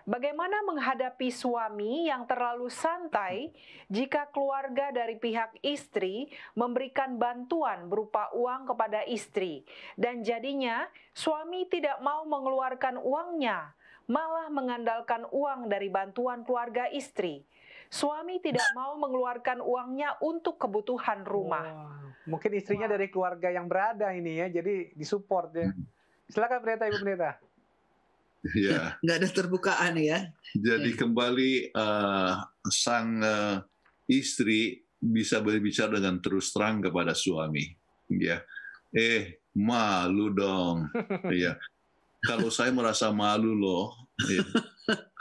Bagaimana menghadapi suami yang terlalu santai jika keluarga dari pihak istri memberikan bantuan berupa uang kepada istri dan jadinya suami tidak mau mengeluarkan uangnya, malah mengandalkan uang dari bantuan keluarga istri. Suami tidak mau mengeluarkan uangnya untuk kebutuhan rumah. Mungkin istrinya dari keluarga yang berada ini ya, jadi disupport ya. Silakan pendeta, Ibu Pendeta. Ya. Nggak ada terbukaan ya. Jadi kembali sang istri bisa berbicara dengan terus terang kepada suami. Ya, malu dong. Ya, kalau saya merasa malu loh. Ya.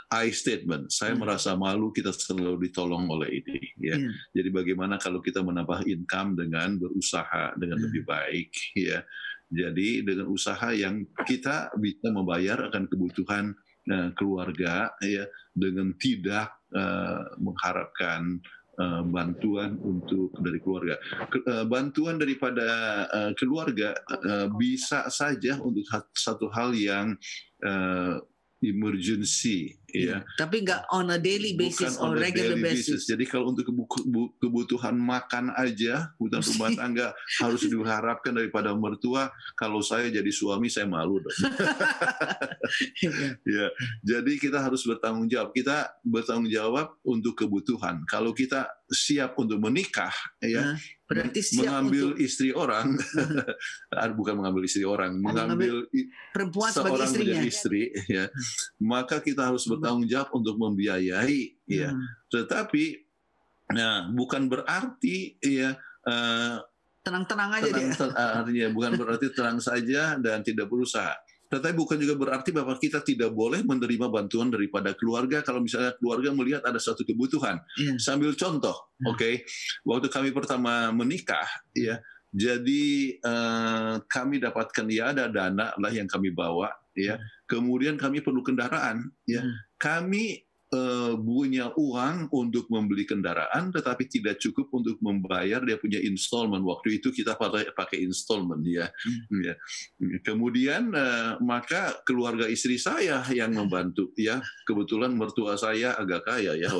I statement, saya merasa malu kita selalu ditolong oleh ini. Ya, jadi bagaimana kalau kita menambah income dengan berusaha dengan lebih baik. Ya. Jadi dengan usaha yang kita bisa membayar akan kebutuhan keluarga, ya, dengan tidak mengharapkan bantuan dari keluarga. Bantuan daripada keluarga bisa saja untuk satu hal yang emergency, ya. Tapi nggak on a daily basis or regular basis. Jadi kalau untuk kebutuhan makan aja, kebutuhan rumah tangga harus diharapkan daripada mertua. Kalau saya jadi suami, saya malu dong. Ya, jadi kita harus bertanggung jawab. Kita bertanggung jawab untuk kebutuhan. Kalau kita siap untuk menikah, ya. Berarti siap mengambil untuk istri orang, bukan mengambil istri orang, mengambil perempuan sebagai istrinya. Menjadi istri, ya. Maka kita harus bertanggung jawab untuk membiayai, ya. Tetapi, bukan berarti, ya, tenang-tenang aja artinya bukan berarti tenang saja dan tidak berusaha. Tetapi bukan juga berarti bahwa kita tidak boleh menerima bantuan daripada keluarga kalau misalnya keluarga melihat ada suatu kebutuhan. Sambil contoh, oke, waktu kami pertama menikah, ya, jadi kami dapatkan ada dana lah yang kami bawa, ya. Kemudian kami perlu kendaraan, ya. Kami punya uang untuk membeli kendaraan, tetapi tidak cukup untuk membayar dia punya installment. Waktu itu kita pakai installment, ya. Ya. Kemudian maka keluarga istri saya yang membantu, ya. Kebetulan mertua saya agak kaya, ya.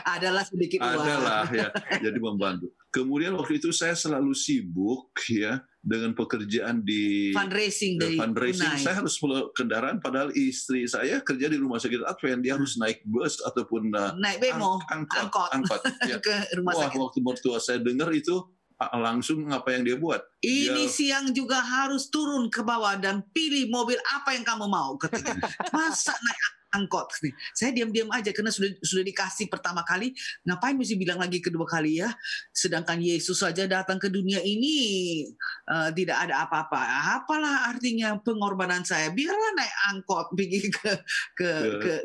Adalah sedikit uang. Adalah, ya. Jadi membantu. Kemudian waktu itu saya selalu sibuk, ya, dengan pekerjaan di fundraising. Saya harus perlu kendaraan, padahal istri saya kerja di rumah sakit Advent, dia harus naik bus ataupun naik bemo, angkot ya. Ke rumah sakit. Waktu mertua saya dengar itu langsung apa yang dia buat. Ini siang juga harus turun ke bawah dan pilih mobil apa yang kamu mau. Masa naik angkot nih. Saya diam-diam aja karena sudah dikasih pertama kali, ngapain mesti bilang lagi kedua kali ya? Sedangkan Yesus saja datang ke dunia ini tidak ada apa-apa. Apalah artinya pengorbanan saya? Biarlah naik angkot pergi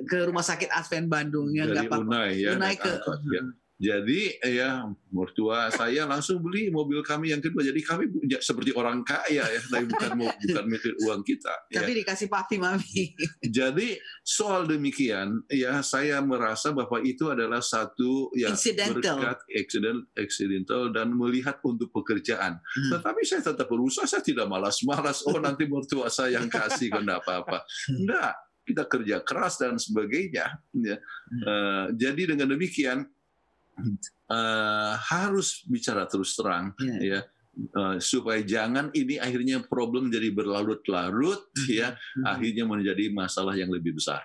ke Rumah Sakit Advent Bandung ya, Dari nggak apa-apa. Unai ya, Unai naik angkot, ya. Jadi ya mertua saya langsung beli mobil kami yang kedua. Jadi kami seperti orang kaya ya, tapi bukan mikir uang kita. Tapi Ya. dikasih papi mami. Jadi soal demikian ya saya merasa bahwa itu adalah satu ya berkat accidental dan melihat untuk pekerjaan. Tetapi saya tetap berusaha, saya tidak malas-malas. Oh nanti mertua saya yang kasih kan enggak apa-apa. Enggak, kita kerja keras dan sebagainya. Ya. Jadi dengan demikian harus bicara terus terang ya supaya jangan ini akhirnya problem jadi berlarut-larut ya akhirnya menjadi masalah yang lebih besar.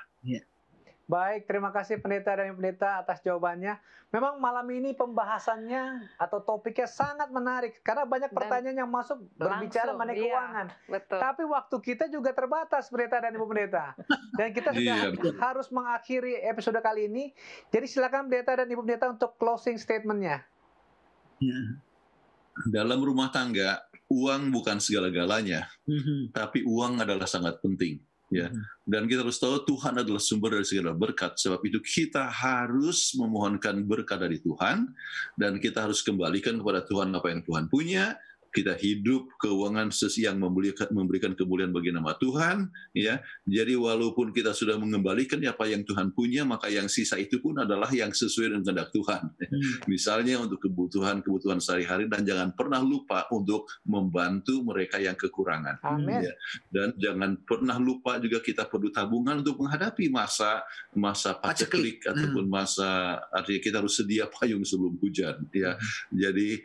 Baik, terima kasih pendeta dan pendeta atas jawabannya. Memang malam ini pembahasannya atau topiknya sangat menarik karena banyak pertanyaan yang masuk berbicara mengenai keuangan. Betul. Tapi waktu kita juga terbatas, pendeta dan ibu pendeta. Dan kita sudah harus mengakhiri episode kali ini. Jadi silakan pendeta dan ibu pendeta untuk closing statement-nya. Dalam rumah tangga, uang bukan segala-galanya, tapi uang adalah sangat penting. Ya, dan kita harus tahu Tuhan adalah sumber dari segala berkat. Sebab itu kita harus memohonkan berkat dari Tuhan dan kita harus kembalikan kepada Tuhan apa yang Tuhan punya. Kita hidup keuangan yang memberikan kemuliaan bagi nama Tuhan. Ya, jadi walaupun kita sudah mengembalikan apa yang Tuhan punya, maka yang sisa itu pun adalah yang sesuai dengan kehendak Tuhan. Misalnya untuk kebutuhan sehari-hari dan jangan pernah lupa untuk membantu mereka yang kekurangan. Amin. Ya. Dan jangan pernah lupa juga kita perlu tabungan untuk menghadapi masa paceklik ataupun masa artinya kita harus sedia payung sebelum hujan. Ya, jadi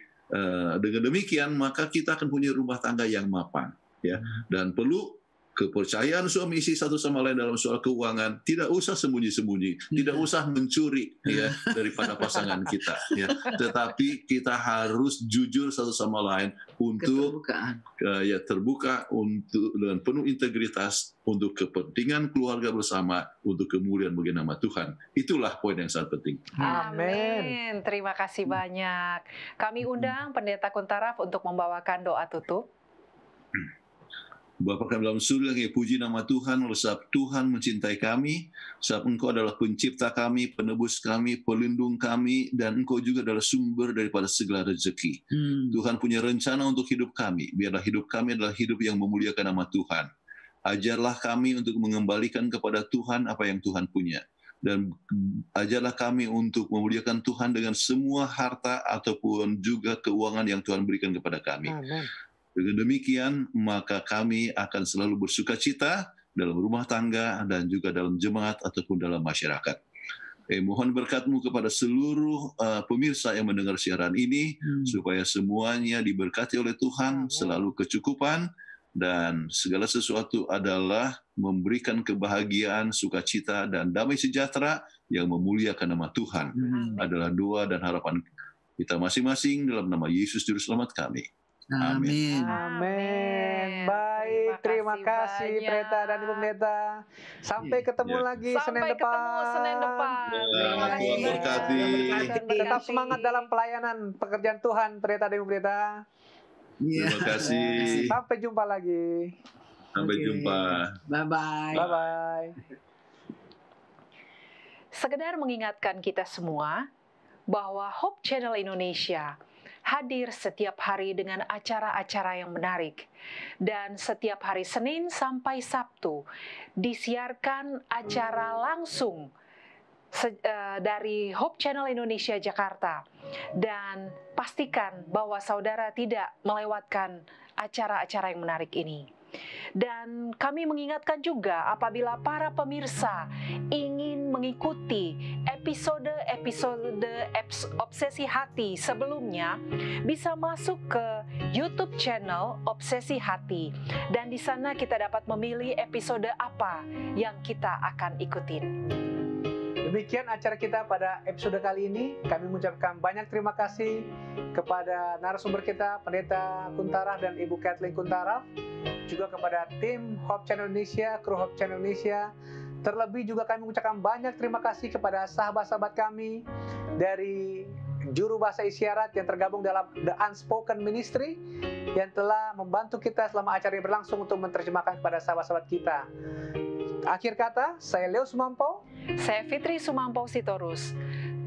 dengan demikian maka kita akan punya rumah tangga yang mapan ya dan perlu kepercayaan suami istri satu sama lain dalam soal keuangan. Tidak usah sembunyi-sembunyi, tidak usah mencuri ya daripada pasangan kita ya. Tetapi kita harus jujur satu sama lain untuk terbuka untuk dengan penuh integritas untuk kepentingan keluarga bersama, untuk kemuliaan bagi nama Tuhan. Itulah poin yang sangat penting. Amin. Terima kasih banyak. Kami undang Pendeta Kuntaraf untuk membawakan doa tutup. Bapa kami dalam surga, kami puji nama Tuhan, oleh sebab Tuhan mencintai kami, sebab Engkau adalah pencipta kami, penebus kami, pelindung kami, dan Engkau juga adalah sumber daripada segala rezeki. Tuhan punya rencana untuk hidup kami, biarlah hidup kami adalah hidup yang memuliakan nama Tuhan. Ajarlah kami untuk mengembalikan kepada Tuhan apa yang Tuhan punya. Dan ajarlah kami untuk memuliakan Tuhan dengan semua harta ataupun juga keuangan yang Tuhan berikan kepada kami. Amen. Dengan demikian, maka kami akan selalu bersuka cita dalam rumah tangga dan juga dalam jemaat ataupun dalam masyarakat. Mohon berkat-Mu kepada seluruh pemirsa yang mendengar siaran ini, supaya semuanya diberkati oleh Tuhan, selalu kecukupan, dan segala sesuatu adalah memberikan kebahagiaan, sukacita, dan damai sejahtera yang memuliakan nama Tuhan. Adalah doa dan harapan kita masing-masing dalam nama Yesus Juru Selamat kami. Amin. Amin. Baik, terima kasih pendeta dan ibu pendeta. Sampai ketemu lagi Senin depan. Terima kasih. Tuhan berkati. Tetap semangat dalam pelayanan pekerjaan Tuhan, pendeta dan ibu pendeta. Terima kasih. Sampai jumpa lagi. Sampai jumpa. Bye-bye. Bye-bye. Sekedar mengingatkan kita semua bahwa Hope Channel Indonesia hadir setiap hari dengan acara-acara yang menarik. Dan setiap hari Senin sampai Sabtu disiarkan acara langsung dari Hope Channel Indonesia Jakarta. Dan pastikan bahwa saudara tidak melewatkan acara-acara yang menarik ini. Dan kami mengingatkan juga apabila para pemirsa ingin mengikuti episode Obsesi Hati sebelumnya, bisa masuk ke YouTube channel Obsesi Hati. Dan di sana kita dapat memilih episode apa yang kita akan ikutin. Demikian acara kita pada episode kali ini. Kami mengucapkan banyak terima kasih kepada narasumber kita, Pendeta Kuntaraf dan Ibu Kathleen Kuntaraf, juga kepada tim Hope Channel Indonesia, kru Hope Channel Indonesia, Terlebih juga kami mengucapkan banyak terima kasih kepada sahabat-sahabat kami dari juru bahasa isyarat yang tergabung dalam The Unspoken Ministry yang telah membantu kita selama acara ini berlangsung untuk menerjemahkan kepada sahabat-sahabat kita. Akhir kata, saya Leo Sumampau. Saya Fitri Sumampau Sitorus.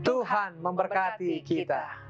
Tuhan memberkati kita.